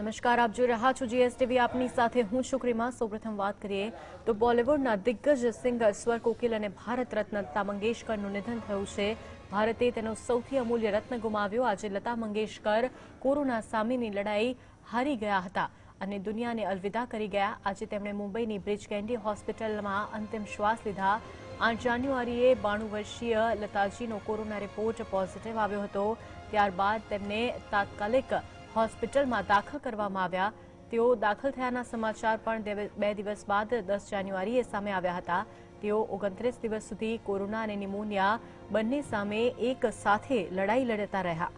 નમસ્કાર, આપ જોઈ રહ્યા છો જીએસટીવી. આપની સાથે હું શુક્રિમા. સૌપ્રથમ વાત કરીએ તો બોલિવૂડના દિગ્ગજ સિંગર સ્વર કોકિલ અને ભારત રત્ન લતા મંગેશકરનું નિધન થયું છે. ભારતે તેનો સૌથી અમૂલ્ય રત્ન ગુમાવ્યો. આજે લતા મંગેશકર કોરોના સામેની લડાઈ હારી ગયા હતા અને દુનિયાને અલવિદા કરી ગયા. આજે તેમણે મુંબઈની બ્રિજ કેન્ડી હોસ્પિટલમાં અંતિમ શ્વાસ લીધા. 8 જાન્યુઆરીએ 92 વર્ષીય લતાજીનો કોરોના રિપોર્ટ પોઝિટિવ આવ્યો હતો. ત્યારબાદ તેમને તાત્કાલિક હોસ્પિટલમાં દાખલ કરવામાં આવ્યા. તેઓ દાખલ થયાના સમાચાર પણ 2 દિવસ બાદ 10 જાન્યુઆરીએ સામે આવ્યા હતા. તેઓ 29 દિવસ સુધી કોરોના અને નિમોનિયા બંને સામે એક સાથે લડાઈ લડતા રહ્યા.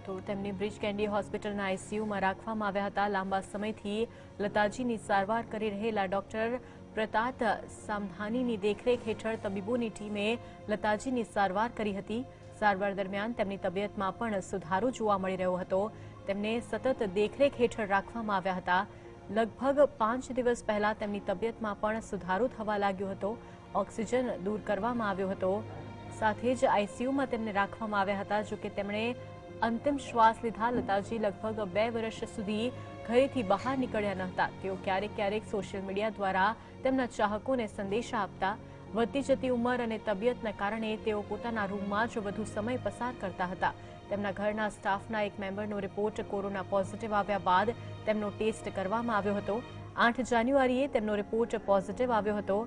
તો તેમને બ્રિજ કેન્ડી હોસ્પિટલના આઈસીયુમાં રાખવામાં આવ્યા હતા. લાંબા સમયથી લતાજીની સારવાર કરી રહેલા ડોક્ટર પ્રતાપ સામધાનીની દેખરેખ હેઠળ તબીબોની ટીમે લતાજીની સારવાર કરી હતી. સારવાર દરમિયાન તેમની તબિયતમાં પણ સુધારો જોવા મળી રહ્યો હતો. તેમને સતત દેખરેખ હેઠળ રાખવામાં આવ્યા હતા. લગભગ 5 દિવસ પહેલા તેમની તબિયતમાં પણ સુધારો થવા લાગ્યો હતો. ઓક્સિજન દૂર કરવામાં આવ્યો હતો. સાથે જ આઈસીયુમાં તેમને રાખવામાં આવ્યા હતા. જોકે તેમણે અંતિમ શ્વાસ લીધા. લતાજી લગભગ 2 વર્ષ સુધી ઘરેથી બહાર નીકળ્યા ન હતા. તેઓ ક્યારેક સોશિયલ મીડિયા દ્વારા તેમના ચાહકોને સંદેશા આપતા. વધતી જતી ઉંમર અને તબિયતના કારણે તેઓ પોતાના રૂમમાં જ વધુ સમય પસાર કરતા હતા. તેમના ઘરના સ્ટાફના એક મેમ્બરનો રિપોર્ટ કોરોના પોઝિટિવ આવ્યા બાદ તેમનો ટેસ્ટ કરવામાં આવ્યો હતો. 8 જાન્યુઆરીએ તેમનો રિપોર્ટ પોઝિટિવ આવ્યો હતો.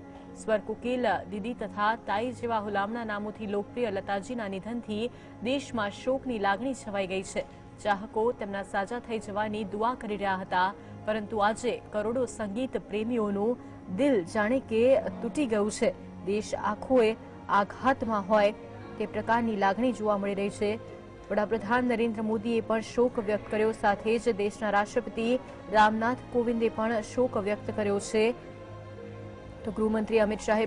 સ્વર કોકિલ, દીદી તથા તાઈ જેવા હુલામણા નામોથી લોકપ્રિય લતાજીના નિધનથી દેશમાં શોકની લાગણી છવાઈ ગઈ છે. ચાહકો તેમના સાજા થઈ જવાની દુઆ કરી રહ્યા હતા. પરંતુ આજે કરોડો સંગીત પ્રેમીઓનું દિલ જાણે કે તૂટી ગયું છે. દેશ આખોએ આઘાતમાં હોય તે પ્રકારની લાગણી જોવા મળી રહી છે. વડાપ્રધાન નરેન્દ્ર મોદીએ પણ શોક વ્યક્ત કર્યો. સાથે જ દેશના રાષ્ટ્રપતિ રામનાથ કોવિંદે પણ શોક વ્યક્ત કર્યો છે. તો ગૃહમંત્રી અમિત શાહે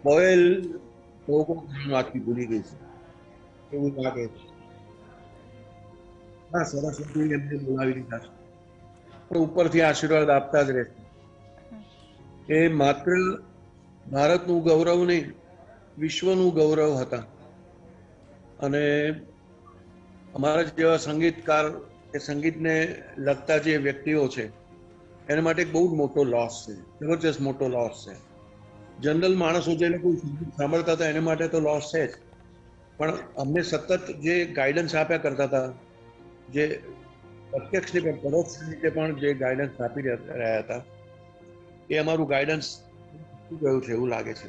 બોયલ લોકો આખી ભૂલી ગઈ છે એવું લાગે છે. હા, સરસ્વતી એમને બોલાવી દીધા છે પણ ઉપરથી આશીર્વાદ આપતા જ રહેશે. એ માત્ર ભારતનું ગૌરવ નહીં, વિશ્વનું ગૌરવ હતા. અને અમારા જેવા સંગીતકાર કે સંગીતને લગતા જે વ્યક્તિઓ છે એના માટે બહુ જ મોટો લોસ છે, જબરજસ્ત મોટો લોસ છે. જનરલ માણસો જે લોકો સંગીત સાંભળતા હતા એના માટે તો લોસ છે જ, પણ અમને સતત જે ગાઈડન્સ આપ્યા કરતા હતા, જે પ્રત્યક્ષ રીતે પરોક્ષ રીતે પણ જે ગાઈડન્સ આપી રહ્યા હતા, એ અમારું ગાઈડન્સ ગયું છે એવું લાગે છે.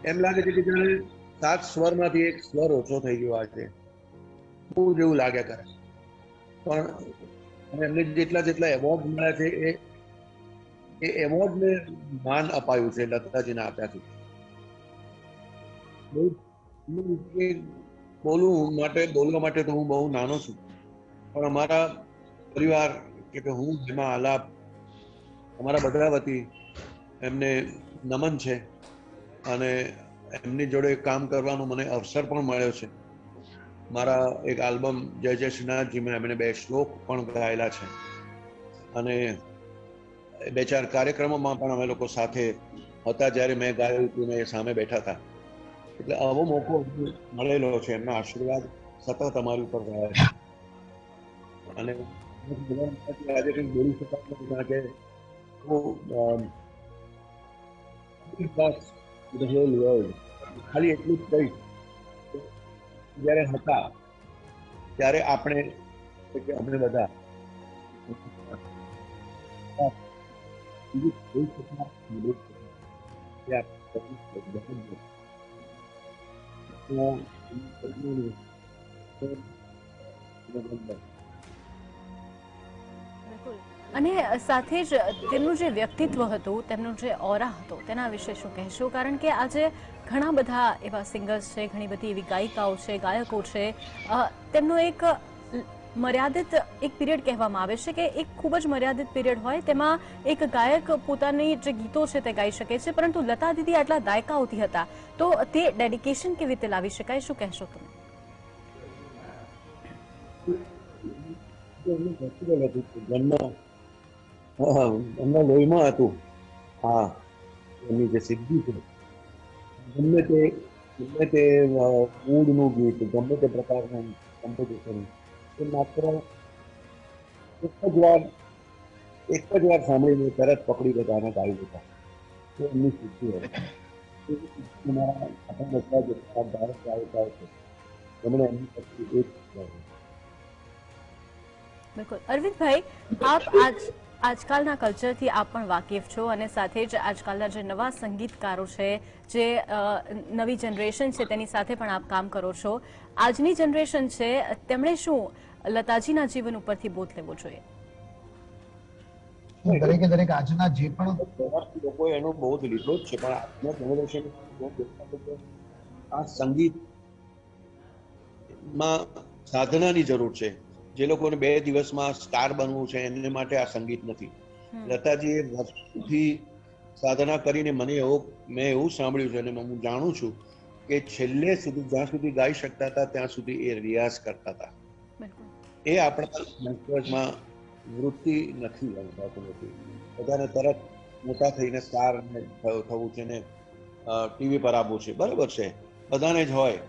એમ લાગે છે કે જાણે 7 સ્વરમાંથી એક સ્વર ઓછો થઈ ગયો આજે, બહુ જ એવું લાગ્યા કરે. પણ એમને જેટલા એવોર્ડ મળ્યા છે એ એવોર્ડને માન અપાયું છે લતાજીને આપ્યાથી. બોલવા માટે તો હું બહુ નાનો છું, પણ અમારા પરિવાર કે હું જેમાં આલાપ અમારા બધા વતી એમને નમન છે અને એમની જોડે કામ કરવાનો મને અવસર પણ મળ્યો છે. મારા એક આલ્બમ જય જય શ્રીનાથજીમાં એમણે 2 શ્લોક પણ ગાયેલા છે અને 2-4 કાર્યક્રમોમાં પણ અમે લોકો સાથે હતા જ્યારે મેં ગાયું હતું ને એ સામે બેઠા હતા. એટલે આવો મોકો મળેલો છે. એમના આશીર્વાદ સતત અમારી ઉપર રહ્યા છે અને આજે કંઈક બોલી શકાય નથી કારણ કે ખાલી એટલું જ કહીશ જ્યારે હતા ત્યારે આપણે અમે બધા અને સાથે જ તેમનું જે વ્યક્તિત્વ હતું, તેમનું જે ઓરા હતો, તેના વિશે શું કહેશો? કારણ કે આજે ઘણા બધા એવા સિંગર્સ છે, ઘણી બધી એવી ગાયિકાઓ છે, ગાયકો છે, તેમનો એક મર્યાદિત એક પીરિયડ કહેવામાં આવે છે કે એક ખૂબ જ મર્યાદિત પીરિયડ હોય તેમાં એક ગાયક પોતાની જે ગીતો છે તે ગાઈ શકે છે, પરંતુ લતા દીદી આટલા દાયકાઓથી હતા, તો તે ડેડિકેશન કેવી રીતે લાવી શકાય? શું કહેશો તમે? એમના લોહીમાં હતું. હા, એમની જે સિદ્ધિ છે, ગમે તે મૂડનું ગીત, ગમે તે પ્રકારનું કમ્પોઝિશન, એ માત્ર એક જ વાર સાંભળીને તરત પકડી લેતા અને ગાઈ દેતા. તો એમની સિદ્ધિ હતી. આપણા બધા જે ગાયક ગાયિકાઓ છે એમણે એમની પછી એક બિલકુલ. અરવિંદભાઈ, આપ આજકાલના કલ્ચરથી આપ પણ વાકેફ છો અને સાથે જ આજકાલના જે નવા સંગીતકારો છે, જે નવી જનરેશન છે, તેની સાથે પણ આપ કામ કરો છો. આજની જનરેશન છે, તેમણે શું લતાજીના જીવન ઉપરથી બોધ લેવો જોઈએ? દરેક આજના જે પણ લોકોએ એનો બોધ લીધો જ છે, પણ આજના જનરેશન આ સંગીતમાં સાધનાની જરૂર છે. જે લોકોને 2 દિવસમાં સ્ટાર બનવું છે એને માટે આ સંગીત નથી. લતાજીએ વર્ષોથી સાધના કરીને મેં એવું સાંભળ્યું છે અને હું જાણું છું કે છેલ્લે સુધી જ્યાં સુધી ગાઈ શકતા હતા ત્યાં સુધી એ રિયાઝ કરતા હતા. એ આપણા યંગસ્ટર્સમાં વૃત્તિ નથી. બધાને તરત મોટા થઈને સ્ટાર થવું છે ને ટીવી પર આવવું છે, બરાબર છે, બધાને જ હોય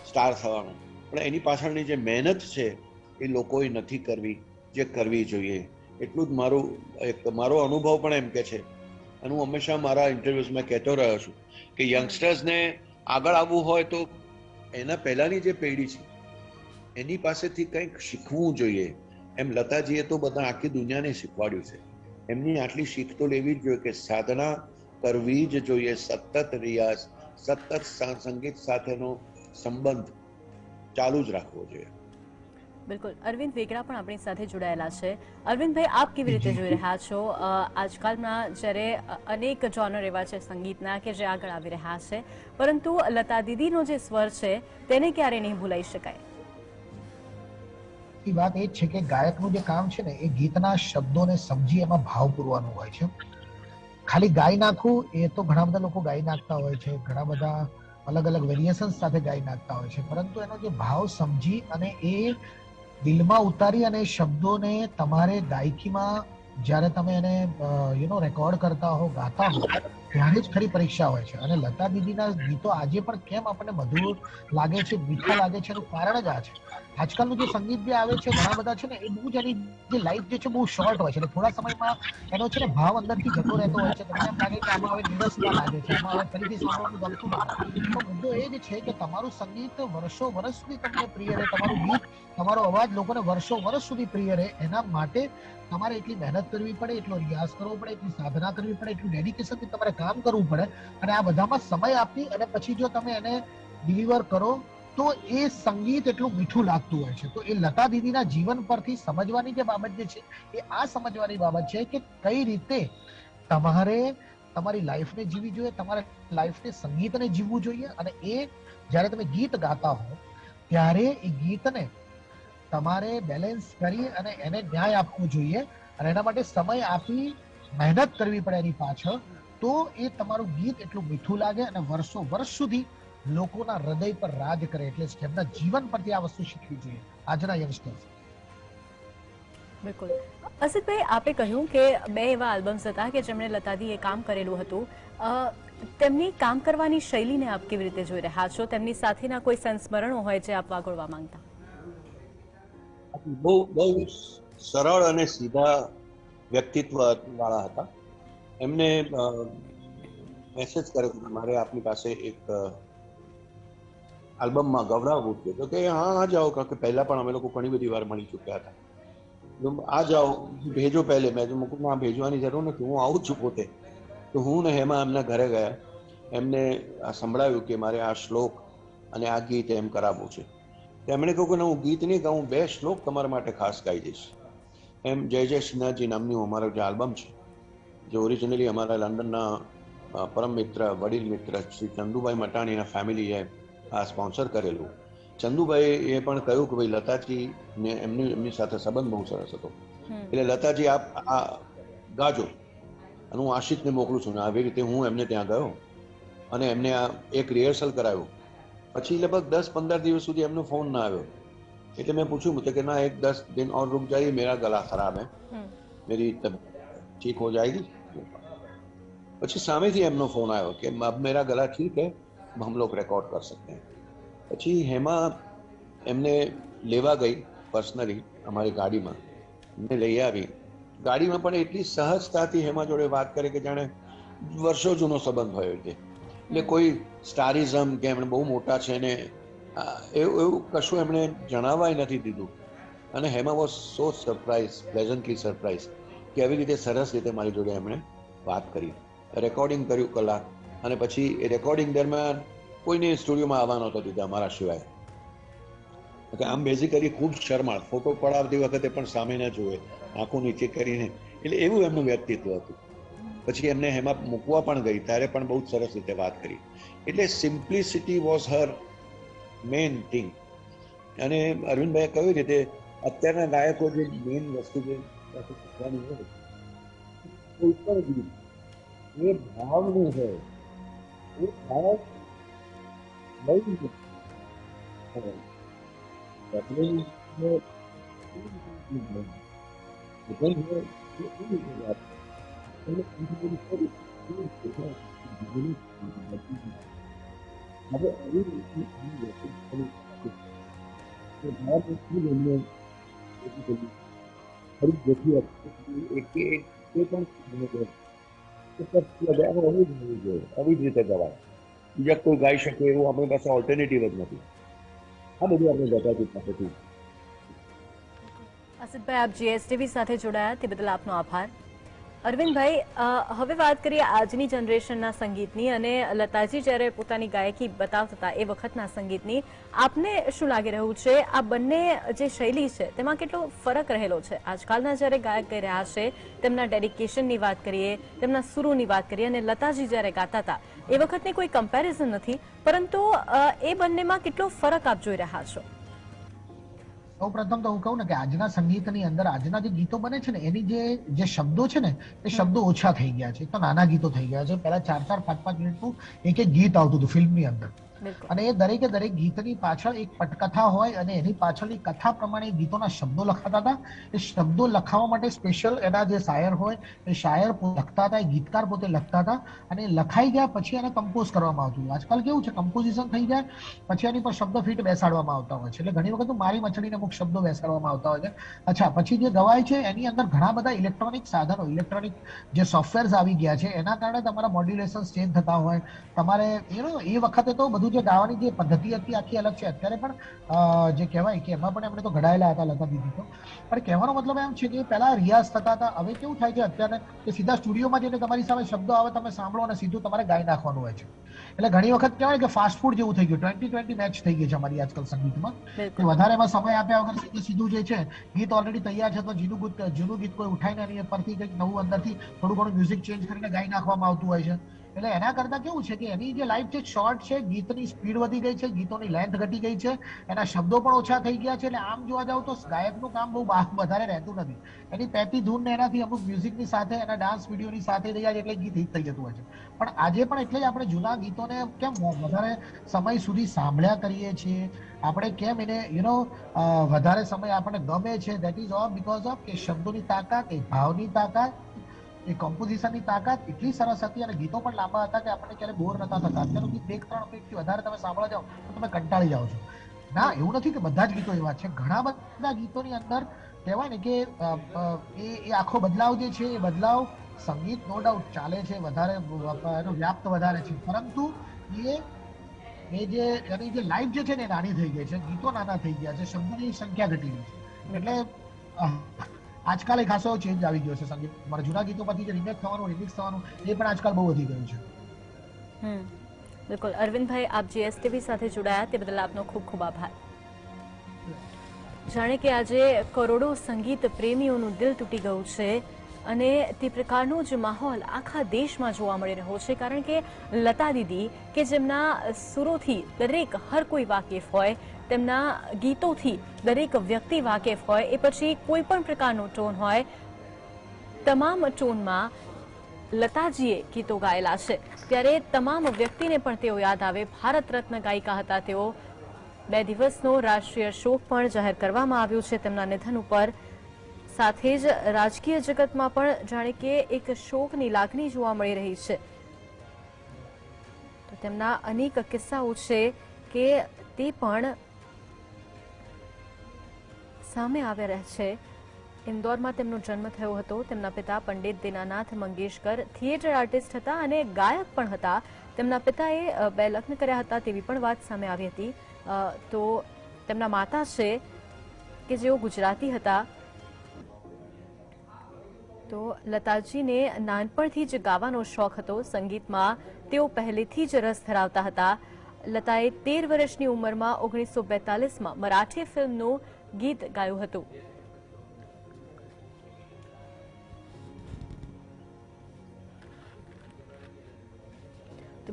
સ્ટાર થવાનું, પણ એની પાછળની જે મહેનત છે એ લોકોએ નથી કરવી જે કરવી જોઈએ. એટલું જ મારો અનુભવ પણ એમ કે છે અને હું હંમેશા મારા ઇન્ટરવ્યુઝમાં કહેતો રહ્યો છું કે યંગસ્ટર્સને આગળ આવવું હોય તો એના પહેલાની જે પેઢી છે એની પાસેથી કંઈક શીખવું જોઈએ. એમ લતાજીએ તો બધા આખી દુનિયાને શીખવાડ્યું છે. એમની આટલી શીખ તો લેવી જ જોઈએ કે સાધના કરવી જ જોઈએ, સતત રિયાઝ, સતત સંગીત સાથેનો સંબંધ ચાલુ જ રાખવો જોઈએ. બિલકુલ. અરવિંદ વેગડા પણ આપણી સાથે જોડાયેલા છે. અરવિંદભાઈ, આપ કેવી રીતે જોઈ રહ્યા છો આજકાલના જ્યારે અનેક જોનર એવા છે સંગીતના કે જે આગળ આવી રહ્યા છે, પરંતુ લતા દીદીનો જે સ્વર છે તેને ક્યારે નહીં ભૂલાઈ શકાય? એ વાત એ જ છે કે ગાયકનું જે કામ છે ને એ ગીતના શબ્દોને સમજી એમાં ભાવ પૂરવાનું હોય છે. ખાલી ગાઈ નાખવું એ તો ઘણા બધા લોકો ગાઈ નાખતા હોય છે, ઘણા બધા અલગ અલગ વેરિએશન સાથે ગાઈ નાખતા હોય છે, પરંતુ એનો જે ભાવ સમજી અને એ દિલમાં ઉતારી અને શબ્દોને તમારે ગાયકીમાં જ્યારે તમે એને રેકોર્ડ કરતા હો, ગાતા હો, ત્યારે જ ખરી પરીક્ષા હોય છે. અને લતા દીદીના ગીતો આજે પણ કેમ આપણને મધુર લાગે છે, મીઠા લાગે છે, એનું કારણ જ આ છે. આજકાલનું જે સંગીત જે આવે છે ઘણા બધા છે ને એ બહુ જ એની જે લાઈફ જે છે બહુ શોર્ટ હોય છે, એટલે થોડા સમયમાં એનો છે ને ભાવ અંદરથી જતો રહેતો હોય છે. તમને એમ લાગે કે આમાં હવે નિરસતા લાગે છે, આમાં હવે ફરીથી સાંભળવાનું ગમતું નથી. તો મુદ્દો એ જ છે કે તમારું સંગીત વર્ષો વર્ષ સુધી તમને પ્રિય રહે, તમારું ગીત, તમારો અવાજ લોકોને વર્ષો વર્ષ સુધી પ્રિય રહે, એના માટે તમારે એટલી મહેનત કરવી પડે, એટલો રિયાઝ કરવો પડે, એટલી સાધના કરવી પડે, એટલું ડેડિકેશનથી તમારે કામ કરવું પડે. અને આ બધામાં સમય આપી અને પછી જો તમે એને ડિલિવર કરો તો એ સંગીત એટલું મીઠું લાગતું હોય છે. તો એ લતા દીદીના જીવન પરથી સમજવાની જે બાબત જે છે એ આ સમજવાની બાબત છે કે કઈ રીતે તમારે તમારી લાઈફને જીવવી જોઈએ, તમારે લાઈફને સંગીતને જીવવું જોઈએ. અને એ જ્યારે તમે ગીત ગાતા હો ત્યારે એ ગીતને તમારે બેલેન્સ કરી અને એને ન્યાય આપવો જોઈએ અને એના માટે સમય આપી મહેનત કરવી પડે એની પાછળ, તો એ તમારું ગીત એટલું મીઠું લાગે અને વર્ષો વર્ષ સુધી લોકોના હૃદય પર રાજ કરે. એટલે એમના જીવન પરથી આ વસ્તુ શીખવી જોઈએ આજના યંગસ્ટર્સ. બિલકુલ. અસિતભાઈ, આપે કહ્યું કે 2 એવા આલ્બમ્સ હતા કે જેમણે લતાજીએ કામ કરેલું હતું. તેમની કામ કરવાની શૈલીને આપ કેવી રીતે જોઈ રહ્યા છો? તેમની સાથેના કોઈ સંસ્મરણો હોય જે આપ વાગોળવા માંગતા? બહુ બહુ સરળ અને સીધા વ્યક્તિત્વ વાળા હતા. એમને મેસેજ કર્યો કે મારે આપની પાસે એક આલ્બમમાં ગવડાવવું છે. તો કે હા જાઓ, કારણ કે પહેલા પણ અમે લોકો ઘણી બધી વાર મળી ચૂક્યા હતા. આ જાઓ, ભેજો પહેલે. મેં તો મૂકું આ ભેજવાની જરૂર નથી, હું આવું છું પોતે. તો હું ને હેમા એમના ઘરે ગયા, એમને આ સંભળાવ્યું કે મારે આ શ્લોક અને આ ગીત એમ કરાવવું છે. એમણે કહ્યું કે હું ગીત નહીં ગાઉં, 2 શ્લોક તમારા માટે ખાસ ગાઈ દઈશ. એમ જય જય સિન્હાજી નામનું અમારો જે આલ્બમ છે, જે ઓરિજિનલી અમારા લંડનના પરમ મિત્ર, વડીલ મિત્ર શ્રી ચંદુભાઈ મટાણીના ફેમિલીએ આ સ્પોન્સર કરેલું. ચંદુભાઈ એ પણ કહ્યું કે ભાઈ લતાજી ને એમની સાથે સંબંધ બહુ સરસ હતો, એટલે લતાજી આપ આ ગાજો. અને હું આશિષને મોકલું છું. આવી રીતે હું એમને ત્યાં ગયો અને એમને આ એક રિહર્સલ કરાવ્યું. પછી લગભગ 10-15 દિવસ સુધી એમનો ફોન ના આવ્યો. એટલે મેં પૂછ્યું કે ના 10 दिन और रुक जाइए, मेरा गला खराब है, मेरी ठीक हो जाएगी. પછી સામેથી એમનો ફોન આવ્યો કે अब मेरा गला ठीक है, हम लोग रिकॉर्ड कर सकते हैं. પછી હેમા એમને લેવા ગઈ પર્સનલી અમારી ગાડીમાં, એમને લઈ આવી. ગાડીમાં પણ એટલી સહજતાથી હેમા જોડે વાત કરે કે જાણે વર્ષો જૂનો સંબંધ હોય છે. એટલે કોઈ સ્ટારિઝમ કે એમણે બહુ મોટા છે ને એવું કશું એમણે જણાવવાય નથી દીધું. અને Hema was so surprised, pleasantly surprised કે આવી રીતે સરસ રીતે મારી જોડે એમણે વાત કરી. રેકોર્ડિંગ કર્યું કલાક, અને પછી એ રેકોર્ડિંગ દરમિયાન કોઈને સ્ટુડિયોમાં આવવા નહોતો દીધા અમારા સિવાય. આમ બેઝિકલી ખૂબ શરમાળ, ફોટો પડાવતી વખતે પણ સામે ના જોવે, આંખો નીચે કરીને. એટલે એવું એમનું વ્યક્તિત્વ હતું. પછી એમને હેમા મૂકવા પણ ગઈ ત્યારે પણ બહુ સરસ રીતે વાત કરી. એટલે simplicity was her main thing. અને અરવિંદભાઈએ કહ્યું રીતે અત્યારના ગાયકો જે મેઇન વસ્તુ જે શીખવાની હોય, કોઈ પણ ગીત એ ભાવનું હોય, એ ભાવ બહુ આવી જ રીતે ગવાય. બીજા કોઈ ગાઈ શકે એવું આપણી પાસે ઓલ્ટરનેટિવ જ નથી. આ બધું આપણે લતાજી પાસેથી. અસિતભાઈ, આપ જીએસટીવી સાથે જોડાયા તે બદલ આપનો આભાર. અરવિંદભાઈ, હવે વાત કરીએ આજની જનરેશનના સંગીતની અને લતાજી જ્યારે પોતાની ગાયકી બતાવતા હતા એ વખતના સંગીતની. આપને શું લાગી રહ્યું છે, આ બંને જે શૈલી છે તેમાં કેટલો ફરક રહેલો છે? આજકાલના જ્યારે ગાયક ગાઈ રહ્યા છે તેમના ડેડિકેશનની વાત કરીએ, તેમના સુરોની વાત કરીએ, અને લતાજી જ્યારે ગાતા હતા એ વખતની કોઈ કમ્પેરિઝન નથી, પરંતુ એ બંનેમાં કેટલો ફરક આપ જોઈ રહ્યા છો? સૌ પ્રથમ તો હું કહું ને કે આજના સંગીતની અંદર આજના જે ગીતો બને છે ને એની જે શબ્દો છે ને એ શબ્દો ઓછા થઈ ગયા છે. તો નાના ગીતો થઈ ગયા છે. પહેલા 4-4, 5-5 મિનિટનું એક ગીત આવતું હતું ફિલ્મની અંદર, અને એ દરેકે દરેક ગીતની પાછળ એક પટકથા હોય અને એની પાછળની કથા પ્રમાણે ગીતોના શબ્દો લખાતા હતા. એ શબ્દો લખાવવા માટે સ્પેશિયલ એના જે શાયર હોય એ શાયર લખતા હતા, એ ગીતકાર પોતે લખતા હતા, અને લખાઈ ગયા પછી એને કમ્પોઝ કરવામાં આવતું. આજકાલ કેવું છે, કમ્પોઝિશન થઈ જાય પછી એની પર શબ્દ ફીટ બેસાડવામાં આવતા હોય છે. એટલે ઘણી વખત મારી મછલીને અમુક શબ્દો બેસાડવામાં આવતા હોય છે. અચ્છા, પછી જે ગવાય છે એની અંદર ઘણા બધા ઇલેક્ટ્રોનિક સાધનો, ઇલેક્ટ્રોનિક જે સોફ્ટવેર્સ આવી ગયા છે એના કારણે તમારા મોડ્યુલેશન ચેન્જ થતા હોય. તમારે એ વખતે તો બધું જે ગાવાની જે પદ્ધતિ હતી આખી અલગ છે. અત્યારે પણ જે કહેવાય કે એમાં પણ એમણે તો ઘડાયેલા હતા લતા દીદી તો. પણ કહેવાનો મતલબ એમ છે કે પહેલા રિયાઝ થતા હતા. હવે કેવું થાય છે અત્યારે કે સીધા સ્ટુડિયોમાં જઈને તમારી સામે શબ્દો આવે, તમે સાંભળો અને સીધું તમારે ગાઈ નાખવાનું હોય છે. એટલે ઘણી વખત કહેવાય કે ફાસ્ટ ફૂડ જેવું થઈ ગયું, 20-20 મેચ થઈ ગઈ છે અમારી આજકાલ સંગીતમાં. વધારે એમાં સમય આપ્યા વગર સીધું જે છે ગીત ઓલરેડી તૈયાર છે તો જૂનું ગીત કોઈ ઉઠાઈને એની પરથી કંઈક નવું અંદરથી થોડું ઘણું મ્યુઝિક ચેન્જ કરીને ગાઈ નાખવામાં આવતું હોય છે. એટલે એના કરતા કેવું છે કે એની જે લાઈફ છે શોર્ટ છે, ગીતની સ્પીડ વધી ગઈ છે, ગીતોની લેન્થ ઘટી ગઈ છે, એના શબ્દો પણ ઓછા થઈ ગયા છે. એટલે આમ જોવા જાવ તો ગાયકનું કામ બહુ વધારે રહેતું નથી. એની પેપી ધૂન ને એનાથી અમુક મ્યુઝિકની સાથે એના ડાન્સ વિડીયોની સાથે થઈ જાય એટલે ગીત હિટ થઈ જતું હોય છે. પણ આજે પણ એટલે જ આપણે જૂના ગીતોને કેમ વધારે સમય સુધી સાંભળ્યા કરીએ છીએ, આપણે કેમ એને વધારે સમય આપણને ગમે છે, that is all because of કે શબ્દોની તાકાત, એ ભાવની તાકાત, એ કમ્પોઝિશનની તાકાત એટલી સરસ હતી અને ગીતો પણ લાંબા હતા કે આપણને ક્યારે બોર નતા થતા. અત્યારનું ગીત 2-3 મિનિટથી વધારે તમે સાંભળવા જાઓ તો તમે કંટાળી જાઓ છો. ના, એવું નથી કે બધા જ ગીતો એવા છે. ઘણા બધા ગીતોની અંદર કહેવાય ને કે એ આખો બદલાવ જે છે, એ બદલાવ સંગીત નો ડાઉટ ચાલે છે, વધારે એનો વ્યાપ્ત વધારે છે, પરંતુ એની જે લાઈફ જે છે ને નાની થઈ ગઈ છે, ગીતો નાના થઈ ગયા છે, શબ્દોની સંખ્યા ઘટી ગઈ છે. એટલે આજકાલ એક ખાસો ચેન્જ આવી ગયો છે સંગીતમાં. જૂના ગીતો પરથી જે રિમેક થવાનું, રિમિક્સ થવાનું, એ પણ આજકાલ બહુ વધી ગયું છે. બિલકુલ. અરવિંદભાઈ, આપ જીએસટીવી સાથે જોડાયા તે બદલ આપનો ખૂબ ખૂબ આભાર. જાણે કે આજે કરોડો સંગીત પ્રેમીઓનું દિલ તૂટી ગયું છે અને તે પ્રકારનો જ માહોલ આખા દેશમાં જોવા મળી રહ્યો છે. કારણ કે લતા દીદી કે જેમના સુરોથી દરેક હર કોઈ વાકેફ હોય, તેમના ગીતોથી દરેક વ્યક્તિ વાકેફ હોય, એ પછી કોઈ પણ પ્રકારનો ટોન હોય, તમામ ટોનમાં લતાજીએ ગીતો ગાયેલા છે. ત્યારે તમામ વ્યક્તિને પણ તેઓ યાદ આવે. ભારત રત્ન ગાયિકા હતા તેઓ. 2 દિવસનો રાષ્ટ્રીય શોક પણ જાહેર કરવામાં આવ્યો છે તેમના નિધન ઉપર. સાથે જ રાજકીય જગતમાં પણ જાણે કે એક શોકની લાગણી જોવા મળી રહી છે. તો તેમના અનેક કિસ્સાઓ છે કે તે પણ સામે આવી રહ્યા છે. ઇન્દોરમાં તેમનો જન્મ થયો હતો. તેમના પિતા પંડિત દીનાનાથ મંગેશકર થિયેટર આર્ટિસ્ટ હતા અને ગાયક પણ હતા. તેમના પિતાએ 2 લગ્ન કર્યા હતા તેવી પણ વાત સામે આવી હતી. તો તેમના માતા છે કે જેઓ ગુજરાતી હતા. તો લતાજીને નાનપણથી જ ગાવાનો શોખ હતો. સંગીતમાં તેઓ પહેલેથી જ રસ ધરાવતા હતા. લતાએ 13 વર્ષની ઉંમરમાં 1942માં મરાઠી ફિલ્મનું ગીત ગાયું હતું.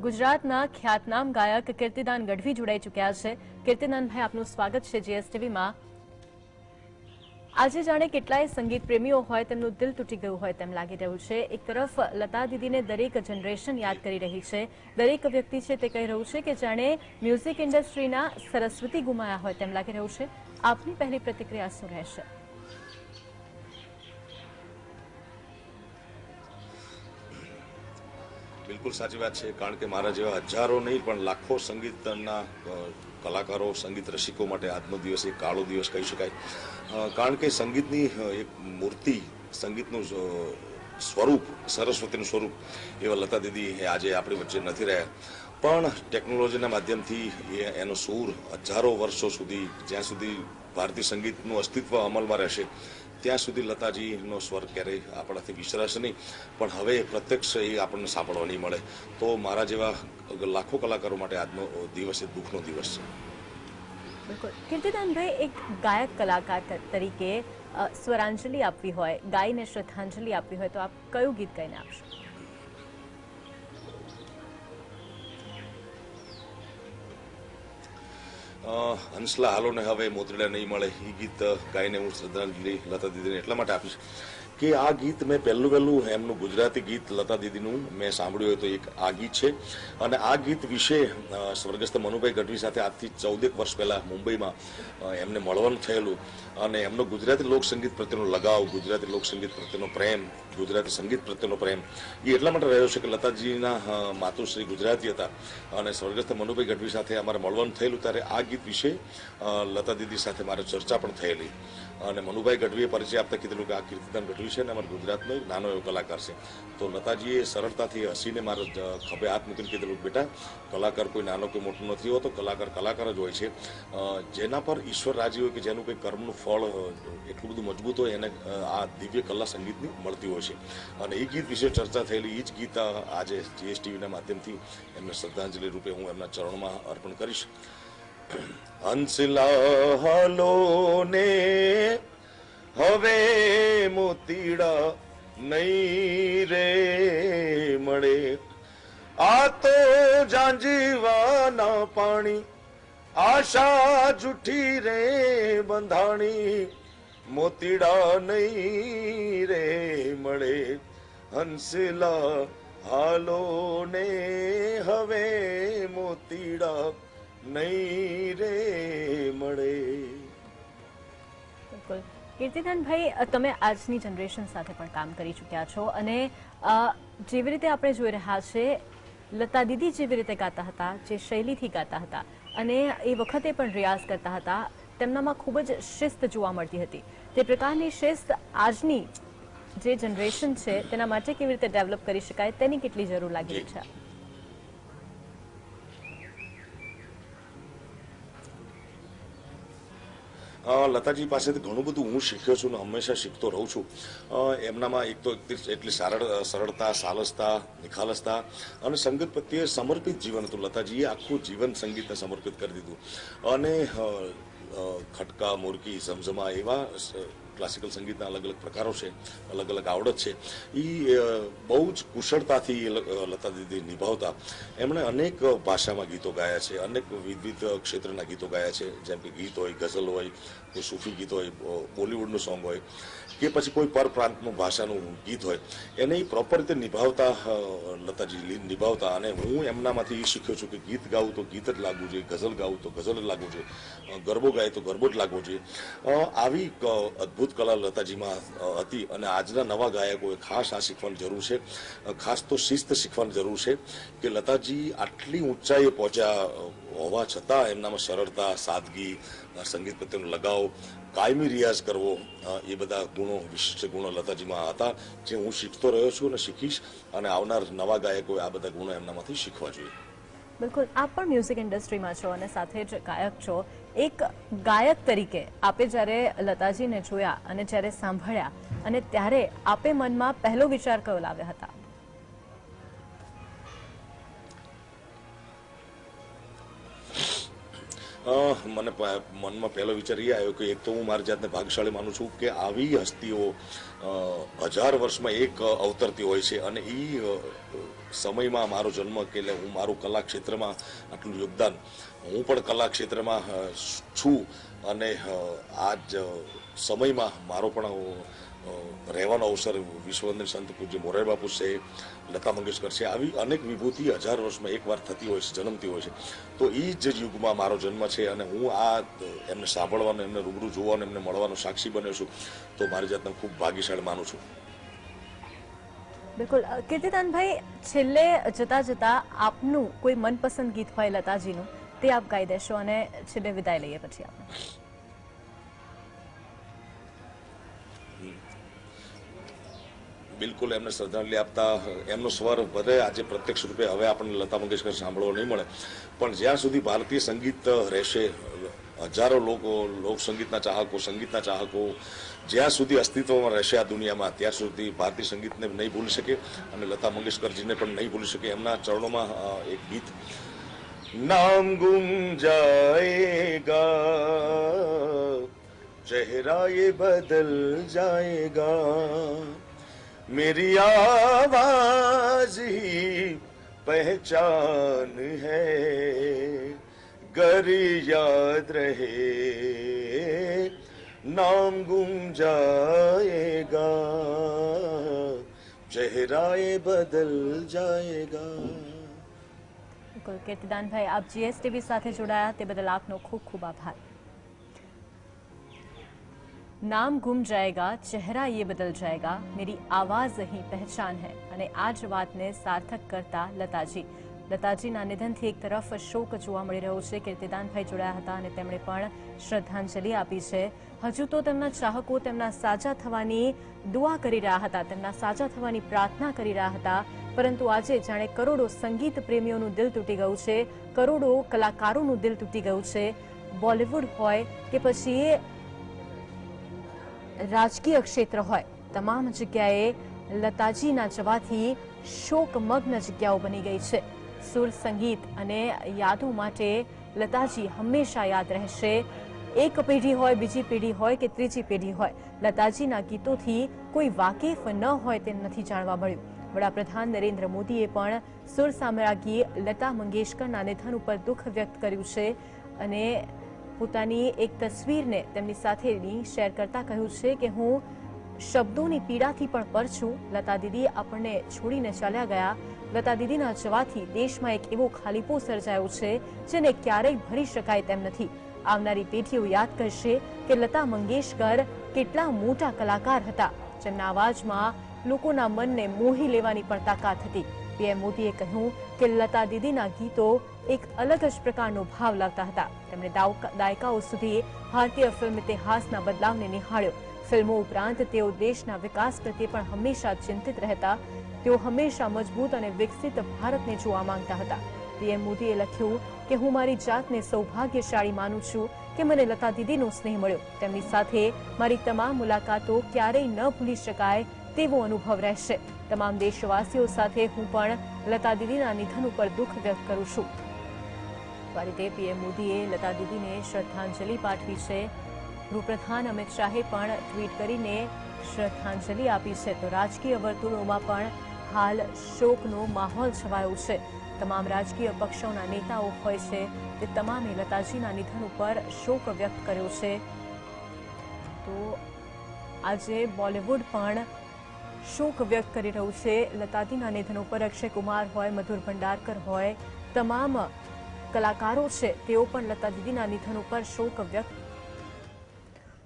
ગુજરાતના ખ્યાતનામ ગાયક કીર્તિદાન ગઢવી જોડાઈ ચૂક્યા છે. કીર્તિદાનભાઈ, આપનું સ્વાગત છે જીએસટીવીમાં. આજે જાણે કેટલાય સંગીત પ્રેમીઓ હોય તેમનું દિલ તૂટી ગયું હોય તેમ લાગી રહ્યું છે. એક તરફ લતા દીદીને દરેક જનરેશન યાદ કરી રહી છે. દરેક વ્યક્તિ છે તે કહી રહ્યું છે કે જાણે મ્યુઝિક ઇન્ડસ્ટ્રીના સરસ્વતી ગુમાયા હોય તેમ લાગી રહ્યું છે. આપની પહેલી પ્રતિક્રિયા શું રહેશે? બિલકુલ સાચી વાત છે. કારણ કે મારા જેવા હજારો નહીં પણ લાખો સંગીતના કલાકારો, સંગીત રસિકો માટે આજનો દિવસ એક કાળો દિવસ કહી શકાય. કારણ કે સંગીતની એક મૂર્તિ, સંગીતનું સ્વરૂપ, સરસ્વતીનું સ્વરૂપ એવા લતા દીદી આજે આપણી વચ્ચે નથી રહ્યા. પણ ટેકનોલોજીના માધ્યમથી એનો સૂર હજારો વર્ષો સુધી, જ્યાં સુધી ભારતીય સંગીતનું અસ્તિત્વ અમલમાં રહેશે ત્યાં સુધી લતાજીનો સ્વર ક્યારેય આપણાથી વિસરાશે નહીં. પણ હવે પ્રત્યક્ષ એ આપણને સાંભળવા નહીં મળે. તો મારા જેવા લાખો કલાકારો માટે આજનો દિવસ એ દુઃખનો દિવસ છે. બિલકુલ. કીર્તિદાનભાઈ, એક ગાયક કલાકાર તરીકે સ્વરાંજલિ આપવી હોય, ગાયને શ્રદ્ધાંજલિ આપવી હોય તો આપ કયું ગીત ગાઈને આપશો? હંસલા હાલો ને હવે મોતરડા નહીં મળે, એ ગીત ગાઈને હું શ્રદ્ધાંજલિ લતા દીદીને એટલા માટે આપીશ કે આ ગીત મેં પહેલું એમનું ગુજરાતી ગીત લતા દીદીનું મેં સાંભળ્યું હોય તો એક આ ગીત છે. અને આ ગીત વિશે સ્વર્ગસ્થ મનુભાઈ ગઢવી સાથે આજથી 14 વર્ષ પહેલાં મુંબઈમાં એમને મળવાનું થયેલું અને એમનો ગુજરાતી લોકસંગીત પ્રત્યેનો લગાવ, ગુજરાતી લોકસંગીત પ્રત્યેનો પ્રેમ, ગુજરાતી સંગીત પ્રત્યેનો પ્રેમ એ એટલા માટે રહ્યો છે કે લતાજીના માતુશ્રી ગુજરાતી હતા અને સ્વર્ગસ્થ મનુભાઈ ગઢવી સાથે અમારે મળવાનું થયેલું ત્યારે આ ગીત વિશે લતા દીદી સાથે મારે ચર્ચા પણ થયેલી. અને મનુભાઈ ગઢવીએ પરિચય આપતા કીધેલું કે આ કીર્તિદાન ગઢવી છે ને અમારા ગુજરાતનો એક નાનો એવો કલાકાર છે. તો લતાજીએ સરળતાથી હસીને મારા ખભે હાથ મૂકીને કીધેલું, બેટા કલાકાર કોઈ નાનો કોઈ મોટો નથી હોતો, કલાકાર કલાકાર જ હોય છે. જેના પર ઈશ્વર રાજી હોય કે જેનું કોઈ કર્મનું ફળ એટલું બધું મજબૂત હોય એને આ દિવ્ય કલા સંગીતની મળતી હોય છે. અને એ ગીત વિશે ચર્ચા થયેલી. એ જ ગીત આજે જીએસટીવીના માધ્યમથી એમને શ્રદ્ધાંજલિ રૂપે હું એમના ચરણોમાં અર્પણ કરીશ. હંસલા હાલો ને હવે મોતીડા નહીં રે મળે, આ તો જાંજીવાના પાણી આશા જૂઠી રે બંધાણી મોતીડા નહીં રે મળે હંસલા હાલો ને હવે મોતીડા નહીં રે મળે. બિલકુલ કીર્તિદાનભાઈ, તમે આજની જનરેશન સાથે પણ કામ કરી ચૂક્યા છો અને જેવી રીતે આપણે જોઈ રહ્યા છે, લતા દીદી જેવી રીતે ગાતા હતા, જે શૈલીથી ગાતા હતા અને એ વખતે પણ રિયાઝ કરતા હતા, તેમનામાં ખૂબ જ શિસ્ત જોવા મળતી હતી. તે પ્રકારની શિસ્ત આજની જે જનરેશન છે તેના માટે કેવી રીતે ડેવલપ કરી શકાય, તેની કેટલી જરૂર લાગી રહી છે? લતાજી પાસેથી ઘણું બધું હું શીખ્યો છું અને હંમેશા શીખતો રહું છું. એમનામાં એક તો એટલી સરળતા, સાલસતા, નિખાલસતા અને સંગીત પ્રત્યે સમર્પિત જીવન હતું. લતાજીએ આખું જીવન સંગીતને સમર્પિત કરી દીધું અને ખટકા, મુરકી, ઝમઝમા એવા ક્લાસિકલ સંગીતના અલગ અલગ પ્રકારો છે, અલગ અલગ આવડત છે, એ બહુ જ કુશળતાથી લતા દીદી નિભાવતા. એમણે અનેક ભાષામાં ગીતો ગાયા છે, અનેક વિવિધ ક્ષેત્રના ગીતો ગાયા છે, જેમ કે ગીત હોય, ગઝલ હોય, કોઈ સૂફી ગીત હોય, બોલિવૂડનું સોંગ હોય કે પછી કોઈ પરપ્રાંતનું ભાષાનું ગીત હોય, એને પ્રોપર રીતે નિભાવતા લતાજી નિભાવતા. અને હું એમનામાંથી એ શીખ્યો છું કે ગીત ગાવું તો ગીત જ લાગવું જોઈએ, ગઝલ ગાવું તો ગઝલ જ લાગવું જોઈએ, ગરબો ગાય તો ગરબો જ લાગવો જોઈએ. આવી અદ્ભુત કલા લતાજીમાં હતી અને આજના નવા ગાયકોએ ખાસ આ શીખવાની જરૂર છે. ખાસ તો શિસ્ત શીખવાની જરૂર છે કે લતાજી આટલી ઊંચાઈએ પહોંચ્યા હોવા છતાં એમનામાં સરળતા, સાદગી, સંગીત પ્રત્યેનો લગાવ, કાયમી રિયાઝ કરવો, એ બધા ગુણો, વિશિષ્ટ ગુણો લતાજીમાં હતા, જે હું શીખતો રહ્યો છું અને શીખીશ. અને આવનાર નવા ગાયકોએ આ બધા ગુણો એમનામાંથી શીખવા જોઈએ. બિલકુલ, આપ પણ મ્યુઝિક ઇન્ડસ્ટ્રીમાં છો અને સાથે જ ગાયક છો. એક ગાયક તરીકે આપે જ્યારે લતાજીને જોયા અને જ્યારે સાંભળ્યા અને ત્યારે આપે મનમાં પહેલો વિચાર કયો લાવ્યા હતા? મને મનમાં પહેલો વિચાર એ આવ્યો કે એક તો હું મારી જાતને ભાગ્યશાળી માનું છું કે આવી હસ્તીઓ 1000 વર્ષમાં એક અવતરતી હોય છે અને એ સમયમાં મારો જન્મ કે એટલે હું મારું કલા ક્ષેત્રમાં આટલું યોગદાન, હું પણ કલા ક્ષેત્રમાં છું અને આજ સમયમાં મારો પણ રહેવાનો અવસર વિશ્વવંદન સંત પૂજ્ય મોરારી બાપુ છે, લતા મંગેશકર છે, આવી અનેક વિભૂતિ 1000 વર્ષમાં એકવાર થતી હોય છે, જન્મતી હોય છે. તો એ જ યુગમાં મારો જન્મ છે અને હું આ એમને સાંભળવાનો, એમને રૂબરૂ જોવાનો, એમને મળવાનો સાક્ષી બન્યો છું. તો મારી જાતને ખૂબ ભાગ્યશાળી માનું છું. બિલકુલ કીર્તિદાનભાઈ, છેલ્લે જતા જતા આપનું કોઈ મનપસંદ ગીત હોય લતાજીનું, તે આપ ગાઈ દેશો અને છેલ્લે વિદાય લઈએ પછી આપણે. બિલકુલ એમને શ્રદ્ધાંજલિ આપતા એમનો સ્વર ભલે આજે પ્રત્યક્ષ રૂપે હવે આપણને લતા મંગેશકર સાંભળવા નહીં મળે, પણ જ્યાં સુધી ભારતીય સંગીત રહેશે, હજારો લોકો, લોક સંગીતના ચાહકો, સંગીતના ચાહકો જ્યાં સુધી અસ્તિત્વમાં રહેશે આ દુનિયામાં, ત્યાં સુધી ભારતીય સંગીતને નહીં ભૂલી શકે અને લતા મંગેશકરજીને પણ નહીં ભૂલી શકે. એમના ચરણોમાં એક ગીત, નામ ગુમ જાએગા ચહેરા યે બદલ જાએગા, मेरी आवाज ही पहचान है, गर याद रहे नाम गुम जाएगा, चेहरा ये बदल जाएगा. કીર્તિદાનભાઈ, આપ GSTV સાથે જોડાયા તે બદલ આપનો ખૂબ ખૂબ આભાર. नाम गुम जाएगा, चेहरा ये बदल जाएगा, मेरी आवाज ही पहचान है. અને આ જ વાતને સાર્થક કરતા લતાજીના નિધનથી એક તરફ શોક જોવા મળી રહ્યો છે. કીર્તિદાનભાઈ જોડાયા હતા અને તેમણે પણ શ્રદ્ધાંજલિ આપી છે. હજુ તો તેમના ચાહકો તેમના સાજા થવાની દુઆ કરી રહ્યા હતા, તેમના સાજા થવાની પ્રાર્થના કરી રહ્યા હતા, પરંતુ આજે જાણે કરોડો સંગીત પ્રેમીઓનું દિલ તૂટી ગયું છે, કરોડો કલાકારોનું દિલ તૂટી ગયું છે. બોલિવૂડ હોય કે પછી રાજકીય ક્ષેત્ર હોય, તમામ જગ્યાએ લતાજીના જવાથી શોકમગ્ન જગ્યાઓ બની ગઈ છે. સુર, સંગીત અને યાદો માટે લતાજી હંમેશા યાદ રહેશે. એક પેઢી હોય, બીજી પેઢી હોય કે ત્રીજી પેઢી હોય, લતાજીના ગીતોથી કોઈ વાકેફ ન હોય તેમ નથી જાણવા મળ્યું. વડાપ્રધાન નરેન્દ્ર મોદીએ પણ સુર સામ્રાજ્ઞી લતા મંગેશકરના નિધન ઉપર દુઃખ વ્યક્ત કર્યું છે અને પોતાની એક તસવીરને તેમની સાથેની શેર કરતા કહ્યું છે કે હું શબ્દોની પીડાથી પણ પર છું. લતા દીદી આપણને છોડીને ચાલ્યા ગયા. લતા દીદીના જવાથી દેશમાં એક એવો ખાલીપો સર્જાયો છે જેને ક્યારેય ભરી શકાય તેમ નથી. આવનારી પેઢીઓ યાદ કરશે કે લતા મંગેશકર કેટલા મોટા કલાકાર હતા, જેમના અવાજમાં લોકોના મનને મોહી લેવાની પણ તાકાત હતી. પીએમ મોદીએ કહ્યું કે લતા દીદીના ગીતો એક અલગ જ પ્રકારનો ભાવ લાવતા હતા. તેમણે દાયકાઓ સુધી ભારતીય ફિલ્મ ઇતિહાસના બદલાવને નિહાળ્યો. ફિલ્મો ઉપરાંત તેઓ દેશના વિકાસ પ્રત્યે પણ હંમેશા ચિંતિત રહેતા. તેઓ હંમેશા મજબૂત અને વિકસિત ભારતને જોવા માંગતા હતા. પીએમ મોદીએ લખ્યું કે હું મારી જાતને સૌભાગ્યશાળી માનું છું કે મને લતા દીદીનો સ્નેહ મળ્યો. તેમની સાથે મારી તમામ મુલાકાતો ક્યારેય ન ભૂલી શકાય તેવો અનુભવ રહેશે. તમામ દેશવાસીઓ સાથે હું પણ લતા દીદીના નિધન ઉપર દુઃખ વ્યક્ત કરું છું. આ રીતે પીએમ મોદીએ લતા દીદીને શ્રદ્ધાંજલિ પાઠવી છે. ગૃહપ્રધાન અમિત શાહે પણ ટ્વીટ કરીને શ્રદ્ધાંજલિ આપી છે. તો રાજકીય વર્તુળોમાં પણ હાલ શોકનો માહોલ છવાયો છે. તમામ રાજકીય પક્ષોના નેતાઓ હોય છે તે તમામે લતાજીના નિધન ઉપર શોક વ્યક્ત કર્યો છે. તો આજે બોલિવૂડ પણ શોક વ્યક્ત કરી રહ્યું છે લતાજીના નિધન ઉપર. અક્ષય કુમાર હોય, મધુર ભંડારકર હોય, તમામ કલાકારો છે તેઓ પણ લતા દીદીના નિધન ઉપર શોક વ્યક્ત.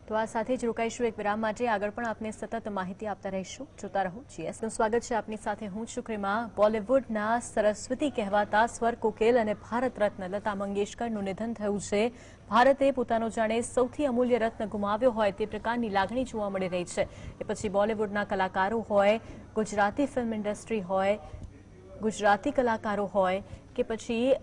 તો આ સાથે જ રોકાઈશું એક વિરામ માટે. આગળ પણ આપને સતત માહિતી આપતા રહીશું. જોતા રહો GSનું સ્વાગત છે આપની સાથે હું છું ક્રિમા. બોલિવૂડના સરસ્વતી કહેવાતા સ્વર કોકિલ અને ભારત રત્ન લતા મંગેશકરનું નિધન થયું છે. ભારતે પોતાનો જાણે સૌથી અમૂલ્ય રત્ન ગુમાવ્યો હોય તે પ્રકારની લાગણી જોવા મળી રહી છે. એ પછી બોલિવૂડના કલાકારો હોય, ગુજરાતી ફિલ્મ ઇન્ડસ્ટ્રી હોય, ગુજરાતી કલાકારો હોય કે પછી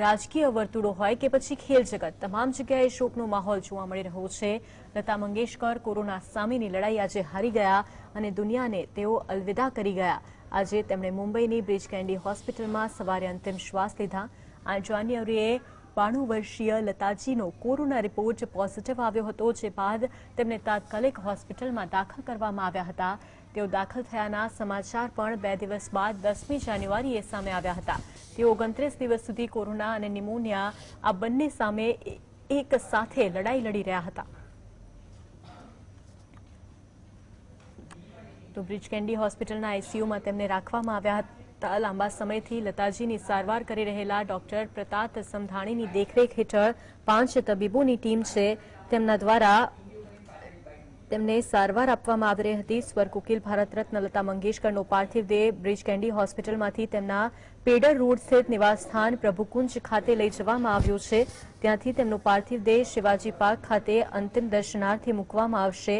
રાજકીય વર્તુળો હોય કે પછી ખેલ જગત, તમામ જગ્યાએ શોકનો માહોલ જોવા મળી રહ્યો છે. લતા મંગેશકર કોરોના સામેની લડાઈ આજે હારી ગયા અને દુનિયાને તેઓ અલવિદા કરી ગયા. આજે તેમણે મુંબઈની બ્રિજ કેન્ડી હોસ્પિટલમાં સવારે અંતિમ શ્વાસ લીધા. 8 જાન્યુઆરીએ 92 વર્ષીય લતાજીનો કોરોના રિપોર્ટ પોઝિટિવ આવ્યો હતો, જે બાદ તેમને તાત્કાલિક હોસ્પિટલમાં દાખલ કરવામાં આવ્યા હતા. તેઓ દાખલ થયાના સમાચાર પણ 2 દિવસ બાદ 10મી જાન્યુઆરીએ સામે આવ્યા હતા. તેઓ 29 દિવસ સુધી કોરોના અને ન્યુમોનિયા આ બંને સામે એક સાથે લડાઈ લડી રહ્યા હતા. તો બ્રિજ કેન્ડી હોસ્પિટલના આઈસીયુમાં તેમને રાખવામાં આવ્યા હતા. લાંબા સમયથી લતાજીની સારવાર કરી રહેલા ડોક્ટર પ્રતાપ સમધાણીની દેખરેખ હેઠળ 5 તબીબોની ટીમ છે તેમના દ્વારા તેમને સારવાર આપવામાં આવી રહી હતી. સ્વર કોકિલ ભારત રત્ન લતા મંગેશકરનો પાર્થિવ દેહ બ્રિજ કેન્ડી હોસ્પિટલમાંથી તેમના પેડર રોડ સ્થિત નિવાસસ્થાન પ્રભુકુંજ ખાતે લઈ જવામાં આવ્યો છે. ત્યાંથી તેમનો પાર્થિવ દેહ શિવાજી પાર્ક ખાતે અંતિમ દર્શનાર્થે મૂકવામાં આવશે.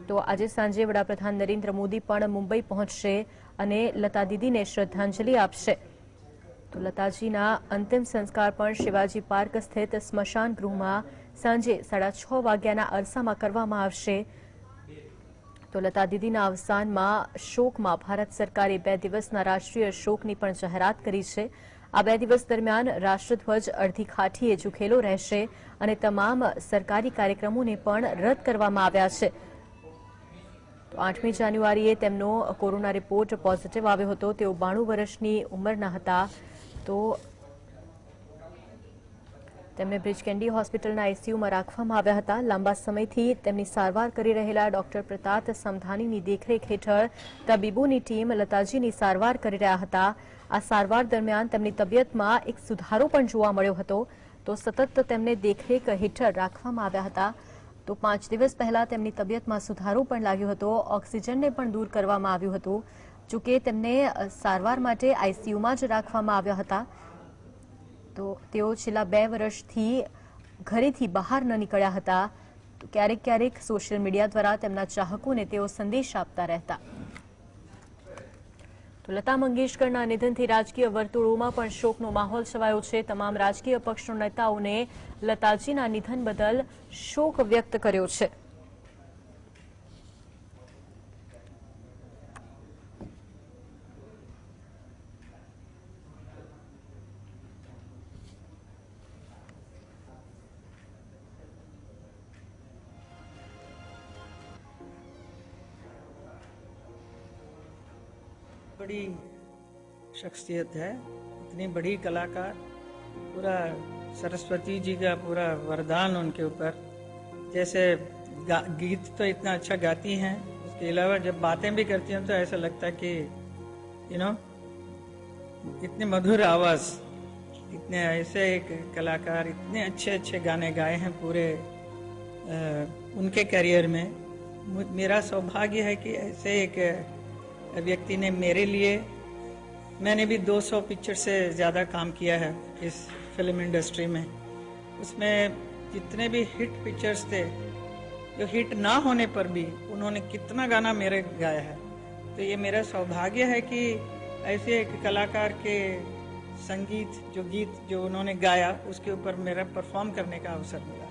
તો આજે સાંજે વડાપ્રધાન નરેન્દ્ર મોદી પણ મુંબઈ પહોંચશે અને લતા દીદીને શ્રદ્ધાંજલિ આપશે. તો લતાજીના અંતિમ સંસ્કાર પણ શિવાજી પાર્ક સ્થિત સ્મશાન ગૃહમાં સાંજે 6:30 વાગ્યાના અરસામાં કરવામાં આવશે. તો લતા દીદીના અવસાનમાં શોકમાં ભારત સરકારે 2 દિવસના રાષ્ટ્રીય શોકની પણ જાહેરાત કરી છે. આ 2 દિવસ દરમિયાન રાષ્ટ્રધ્વજ અડધી કાઠીએ ઝૂકેલો રહેશે અને તમામ સરકારી કાર્યક્રમોને પણ રદ કરવામાં આવ્યા છે. તો 8મી જાન્યુઆરીએ તેમનો કોરોના રિપોર્ટ પોઝિટિવ આવ્યો હતો. તેઓ 92 વર્ષની ઉંમરના હતા. તો તેમને બ્રિજ કેન્ડી હોસ્પિટલના આઈસીયુમાં રાખવામાં આવ્યા હતા. લાંબા સમયથી તેમની સારવાર કરી રહેલા ડોક્ટર પ્રતાપ સમધાનીની દેખરેખ હેઠળ તબીબોની ટીમ લતાજીની સારવાર કરી રહ્યા હતા. આ સારવાર દરમિયાન તેમની તબિયતમાં એક સુધારો પણ જોવા મળ્યો હતો. તો સતત તેમને દેખરેખ હેઠળ રાખવામાં આવ્યા હતા. તો 5 દિવસ પહેલા તેમની તબિયતમાં સુધારો પણ લાગ્યો હતો. ઓક્સિજનને પણ દૂર કરવામાં આવ્યું હતું. જોકે તેમને સારવાર માટે આઈસીયુમાં જ રાખવામાં આવ્યા હતા. તો તેઓ છેલ્લા 2 વર્ષથી ઘરેથી બહાર ન નીકળ્યા હતા. તો ક્યારેક ક્યારેક સોશિયલ મીડિયા દ્વારા તેમના ચાહકોને તેઓ સંદેશ આપતા રહેતા. તો લતા મંગેશકરના નિધનથી રાજકીય વર્તુળોમાં પણ શોકનો માહોલ છવાયો છે. તમામ રાજકીય પક્ષના નેતાઓને લતાજીના નિધન બદલ શોક વ્યક્ત કર્યો છે. बड़ी शख्सियत है, इतनी बड़ी कलाकार, पूरा सरस्वती जी का पूरा वरदान उनके ऊपर। जैसे गीत तो इतना अच्छा गाती हैं, उसके अलावा जब बातें भी करती हैं तो ऐसा लगता है कि इतनी मधुर आवाज़, इतने ऐसे एक कलाकार, इतने अच्छे अच्छे गाने गाए हैं पूरे उनके करियर में। मेरा सौभाग्य है कि ऐसे एक व्यक्ति ने मेरे लिए, मैंने भी 200 पिक्चर से ज़्यादा काम किया है इस फिल्म इंडस्ट्री में। उसमें जितने भी हिट पिक्चर्स थे, जो हिट ना होने पर भी उन्होंने कितना गाना मेरे गाया है। तो ये मेरा सौभाग्य है कि ऐसे एक कलाकार के संगीत, जो गीत जो उन्होंने गाया, उसके ऊपर मेरा परफॉर्म करने का अवसर मिला।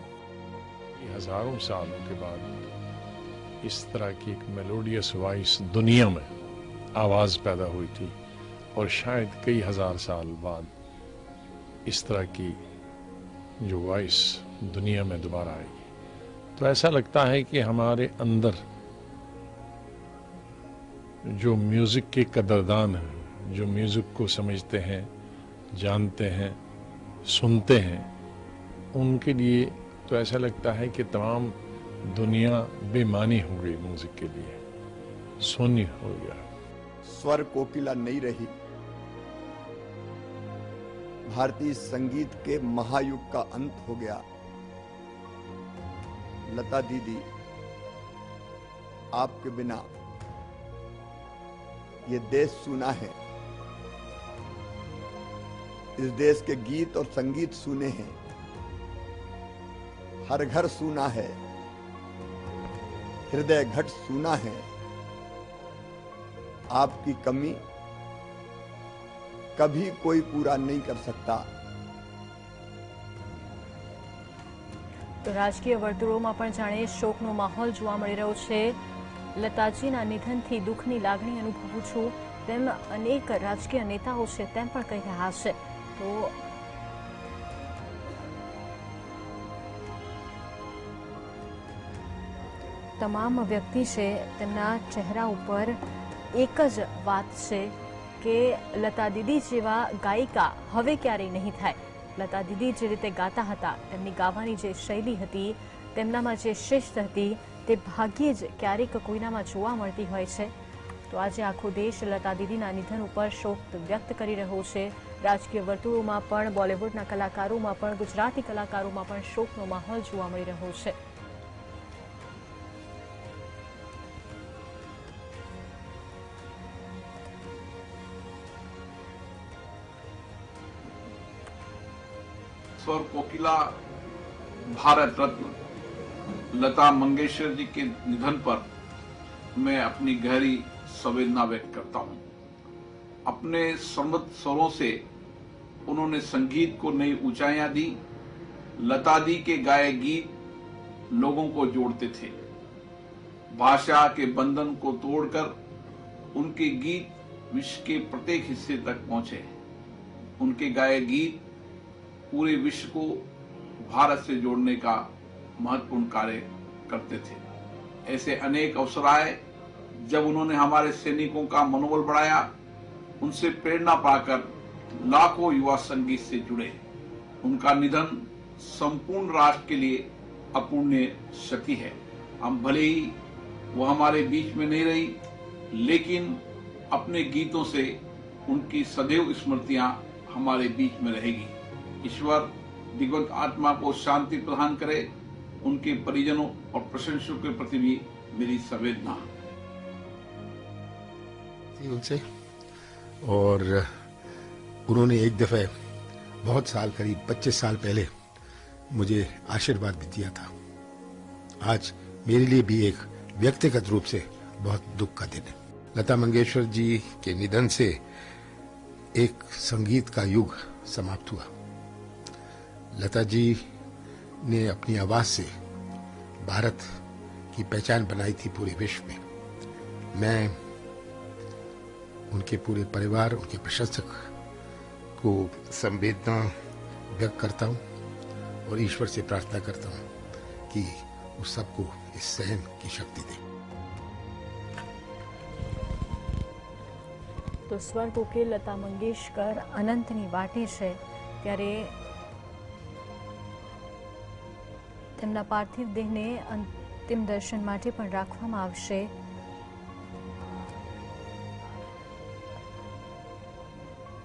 हजारों सालों के बाद इस तरह की एक मेलोडियस वॉइस दुनिया में आवाज़ पैदा हुई थी, और शायद कई हजार साल बाद इस तरह की जो वॉइस दुनिया में दोबारा आएगी। तो ऐसा लगता है कि हमारे अंदर जो म्यूज़िक के कदरदान हैं, जो म्यूज़िक को समझते हैं, जानते हैं, सुनते हैं, उनके लिए तो ऐसा लगता है कि तमाम दुनिया बेमानी हो गई म्यूज़िक के लिए, शून्य हो गया। स्वर कोकिला नहीं रही। भारतीय संगीत के महायुग का अंत हो गया। लता दीदी, आपके बिना ये देश सूना है। इस देश के गीत और संगीत सूने हैं। हर घर सूना है, हृदय घट सूना है। आपकी कमी कभी कोई पूरा नहीं कर सकता। તો રાજકીય વર્તુળોમાં પણ જાણે શોકનો માહોલ જોવા મળી રહ્યો છે। લતાજીના નિધનથી દુઃખની લાગણી અનુભવું છું તેમ અનેક રાજકીય નેતાઓ છે તેમ પણ કહી રહ્યા છે। તો તમામ વ્યક્તિ છે તેમના ચહેરા ઉપર એક જ વાત છે કે લતા દીદી જેવા ગાયિકા હવે ક્યારેય નહીં થાય। લતા દીદી જે રીતે ગાતા હતા, તેમની ગાવાની જે શૈલી હતી, તેમનામાં જે શિસ્ત હતી, તે ભાગ્યે જ ક્યારેક કોઈનામાં જોવા મળતી હોય છે। તો આજે આખો દેશ લતા દીદીના નિધન ઉપર શોક વ્યક્ત કરી રહ્યો છે। રાજકીય વર્તુળોમાં પણ, બોલિવૂડના કલાકારોમાં પણ, ગુજરાતી કલાકારોમાં પણ શોકનો માહોલ જોવા મળી રહ્યો છે। स्वर कोकिला भारत रत्न लता मंगेशकर जी के निधन पर मैं अपनी गहरी संवेदना व्यक्त करता हूं। अपने समृद्ध स्वरों से उन्होंने संगीत को नई ऊंचाइयां दी। लता दी के गाए गीत लोगों को जोड़ते थे। भाषा के बंधन को तोड़कर उनके गीत विश्व के प्रत्येक हिस्से तक पहुंचे। उनके गाए गीत पूरे विश्व को भारत से जोड़ने का महत्वपूर्ण कार्य करते थे। ऐसे अनेक अवसर आए जब उन्होंने हमारे सैनिकों का मनोबल बढ़ाया। उनसे प्रेरणा पाकर लाखों युवा संगीत से जुड़े। उनका निधन संपूर्ण राष्ट्र के लिए अपूर्णीय क्षति है। हम भले ही वो हमारे बीच में नहीं रही, लेकिन अपने गीतों से उनकी सदैव स्मृतियां हमारे बीच में रहेगी। ईश्वर दिग्वंत आत्मा को शांति प्रदान करे। उनके परिजनों और प्रशंसकों के प्रति भी मेरी संवेदना उनसे। और उन्होंने एक दफे बहुत साल, करीब 25 साल पहले मुझे आशीर्वाद भी दिया था। आज मेरे लिए भी एक व्यक्तिगत रूप से बहुत दुख का दिन है। लता मंगेशकर जी के निधन से एक संगीत का युग समाप्त हुआ। लता जी ने अपनी आवाज से भारत की पहचान बनाई थी पूरे विश्व में। मैं उनके पूरे परिवार, उनके प्रशंसक को संवेदना व्यक्त करता हूं और ईश्वर से प्रार्थना करता हूं कि उस सबको इस सहन की शक्ति दे। તો સ્વર કોકિલ લતા મંગેશકર અનંતની વાટે છે, ત્યારે તેમના પાર્થિવ દેહને અંતિમ દર્શન માટે પણ રાખવામાં આવશે.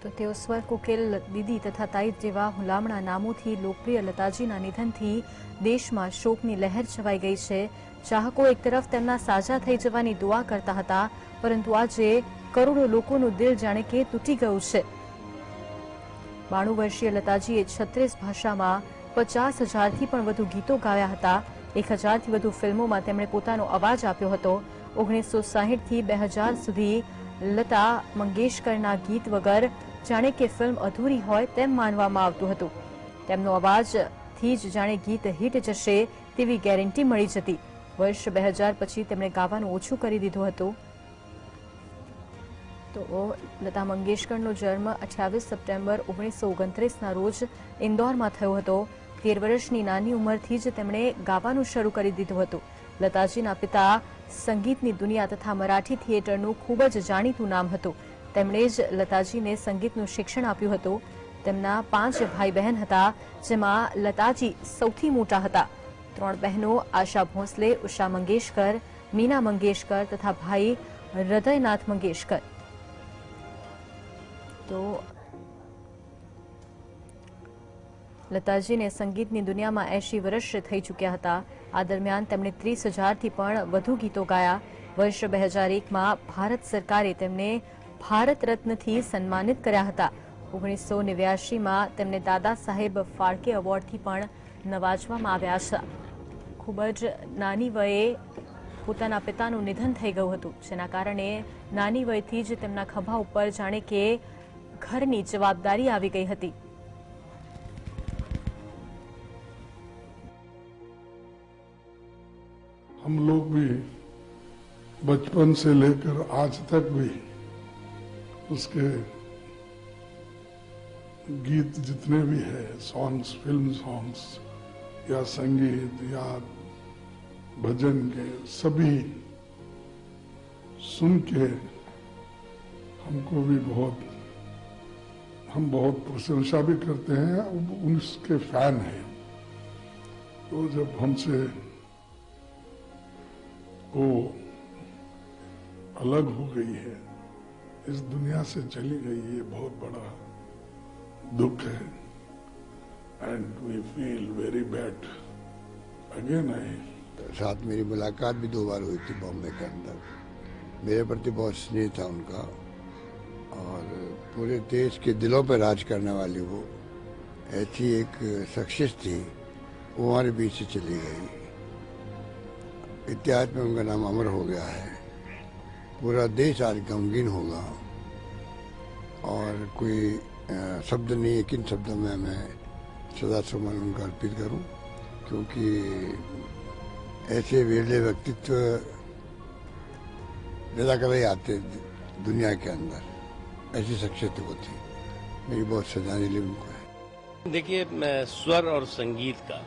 તો તેઓ સ્વર કોકિલ દીદી તથા તાઈત જેવા હુલામણા નામોથી લોકપ્રિય લતાજીના નિધનથી દેશમાં શોકની લહેર છવાઈ ગઈ છે. ચાહકો એક તરફ તેમના સાજા થઈ જવાની દુઆ કરતા હતા, પરંતુ આજે કરોડો લોકોનું દિલ જાણે કે તૂટી ગયું છે. 92 વર્ષીય લતાજીએ 36 ભાષામાં 50,000થી પણ વધુ ગીતો ગાયા હતા. 1000થી વધુ ફિલ્મોમાં તેમણે પોતાનો અવાજ આપ્યો હતો. 1960થી 2000 સુધી લતા મંગેશકરના ગીત વગર જાણે કે ફિલ્મ અધૂરી હોય તેમ માનવામાં આવતું હતું. તેમનો અવાજથી જ જાણે ગીત હિટ જશે તેવી ગેરંટી મળી જતી. વર્ષ 2000 પછી તેમણે ગાવાનું ઓછું કરી દીધું હતું. તો લતા મંગેશકરનો જન્મ 28 સપ્ટેમ્બર 1929ના રોજ ઇન્દોરમાં થયો હતો. 13 વર્ષની નાની ઉંમરથી જ તેમણે ગાવાનું શરૂ કરી દીધું હતું. લતાજીના પિતા સંગીતની દુનિયા તથા મરાઠી થિયેટરનું ખૂબ જ જાણીતું નામ હતું. તેમણે જ લતાજીને સંગીતનું શિક્ષણ આપ્યું હતું. તેમના 5 ભાઈ બહેન હતા, જેમાં લતાજી સૌથી મોટા હતા. 3 બહેનો આશા ભોંસલે, ઉષા મંગેશકર, મીના મંગેશકર તથા ભાઈ હૃદયનાથ મંગેશકર. તો લતાજીને સંગીતની દુનિયામાં 80 વર્ષ થઈ ચૂક્યા હતા. આ દરમિયાન તેમણે 30,000થી પણ વધુ ગીતો ગાયા. વર્ષ 2001માં ભારત સરકારે તેમને ભારત રત્નથી સન્માનિત કર્યા હતા. 1989માં તેમને દાદા સાહેબ ફાળકે એવોર્ડથી પણ નવાજવામાં આવ્યા છે. ખૂબ જ નાની વયે પોતાના પિતાનું નિધન થઈ ગયું હતું, જેના કારણે નાની વયથી જ તેમના ખભા ઉપર જાણે કે ઘરની જવાબદારી આવી ગઈ હતી. हम लोग भी बचपन से लेकर आज तक भी उसके गीत जितने भी है, सॉन्ग्स, फिल्म सॉन्ग्स या संगीत या भजन के, सभी सुन के हमको भी हम बहुत प्रशंसा भी करते हैं, उनके फैन हैं. तो जब हमसे वो अलग हो गई है, इस दुनिया से चली गई, ये बहुत बड़ा दुख है. And we feel very bad. Again साथ मेरी मुलाकात भी 2 बार हुई थी बॉम्बे के अंदर. मेरे प्रति बहुत स्नेह था उनका, और पूरे देश के दिलों पर राज करने वाली वो ऐसी एक शख्सियत थी, वो हमारे बीच से चली गई. इतिहास में उनका नाम अमर हो गया है. पूरा देश आज गमगीन होगा, और कोई शब्द नहीं है किन शब्दों में मैं सदा सुमन उनका अर्पित करूं, क्योंकि ऐसे वीरले व्यक्तित्व पैदा कर ही आते दुनिया के अंदर. ऐसी शख्सियत वो थी. मेरी बहुत श्रद्धांजलि उनको है. देखिए, स्वर और संगीत का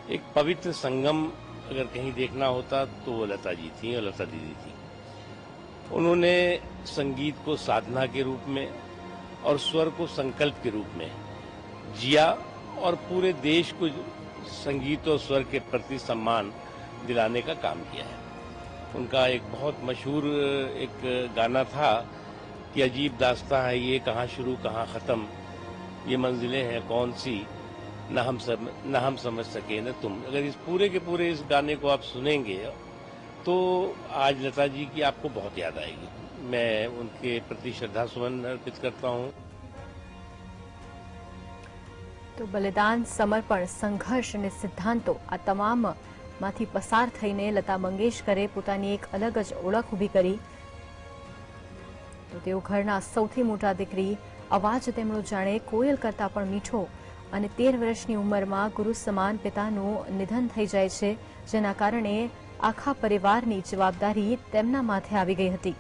एक पवित्र संगम अगर कहीं देखना होता तो वो लता जी थी और लता दीदी थी. उन्होंने संगीत को साधना के रूप में और स्वर को संकल्प के रूप में जिया, और पूरे देश को संगीत और स्वर के प्रति सम्मान दिलाने का काम किया है. उनका एक बहुत मशहूर एक गाना था कि अजीब दास्तां है ये, कहाँ शुरू कहाँ ख़त्म, ये मंजिलें हैं कौन सी, न हम समझ सके न तुम. अगर इस पूरे के पूरे इस गाने को आप सुनेंगे तो आज लता जी की आपको बहुत याद आएगी. मैं उनके प्रति श्रद्धा सुमन अर्पित करता हूँ. તો બલિદાન, સમર્પણ, સંઘર્ષ અને સિદ્ધાંતો આ તમામમાંથી પસાર થઈને લતા મંગેશકરે પોતાની એક અલગ જ ઓળખ ઊભી કરી. તો તેઓ ઘરના સૌથી મોટા દીકરી, અવાજ તેમનો જાણે કોયલ કરતા પણ મીઠો, અને 13 વર્ષની ઉંમરમાં ગુરુ સમાન પિતાનું નિધન થઈ જાય છે, જેના કારણે આખા પરિવારની જવાબદારી તેમના માથે આવી ગઈ હતી.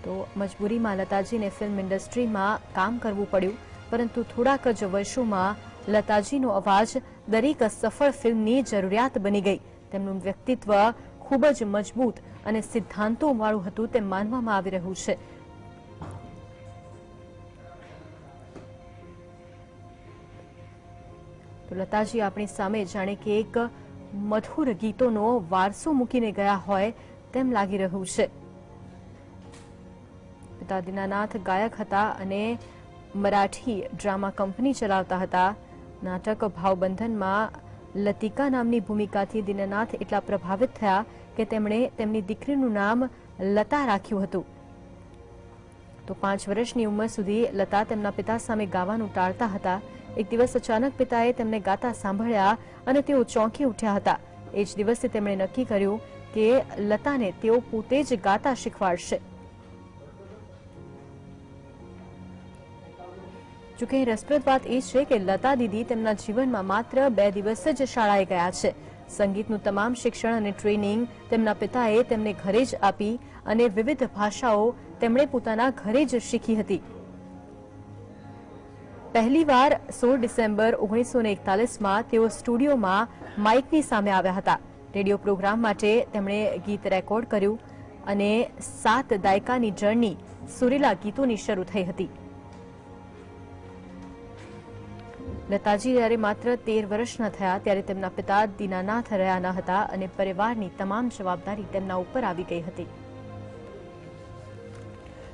તો મજબૂરીમાં લતાજીને ફિલ્મ ઇન્ડસ્ટ્રીમાં કામ કરવું પડ્યું, પરંતુ થોડાક જ વર્ષોમાં લતાજીનો અવાજ દરેક સફળ ફિલ્મની જરૂરિયાત બની ગઈ. તેમનું વ્યક્તિત્વ ખૂબ જ મજબૂત અને સિદ્ધાંતોવાળું હતું તેમ માનવામાં આવી રહ્યું છે. તો લતાજી આપણી સામે જાણે કે એક મધુર ગીતોનો વારસો મૂકીને ગયા હોય તેમ લાગી રહ્યું છે. પિતા દીનાનાથ ગાયક હતા અને મરાઠી ડ્રામા કંપની ચલાવતા હતા. નાટક ભાવબંધનમાં લતિકા નામની ભૂમિકાથી દીનાનાથ એટલા પ્રભાવિત થયા કે તેમણે તેમની દીકરીનું નામ લતા રાખ્યું હતું. તો 5 વર્ષની ઉંમર સુધી લતા તેમના પિતા સામે ગાવાનું ટાળતા હતા. એક દિવસ અચાનક પિતાએ તેમને ગાતા સાંભળ્યા અને તેઓ ચોંકી ઉઠ્યા હતા. એ જ દિવસે તેમણે નક્કી કર્યું કે લતાને તેઓ પોતે જ ગાતા શીખવાડશે. જોકે રસપ્રદ વાત એ છે કે લતા દીદી તેમના જીવનમાં માત્ર 2 દિવસ જ શાળાએ ગયા છે. સંગીતનું તમામ શિક્ષણ અને ટ્રેનિંગ તેમના પિતાએ તેમને ઘરે જ આપી અને વિવિધ ભાષાઓ તેમણે પોતાના ઘરે જ શીખી હતી. પહેલીવાર 16 ડિસેમ્બર 1941માં તેઓ સ્ટુડિયોમાં માઇકની સામે આવ્યા હતા. રેડિયો પ્રોગ્રામ માટે તેમણે ગીત રેકોર્ડ કર્યું અને 7 દાયકાની જર્ની સુરીલા ગીતોની શરૂ થઈ હતી. લતાજી જ્યારે માત્ર 13 વર્ષના થયા ત્યારે તેમના પિતા દીનાનાથ રહ્યા ન હતા અને પરિવારની તમામ જવાબદારી તેમના ઉપર આવી ગઈ હતી.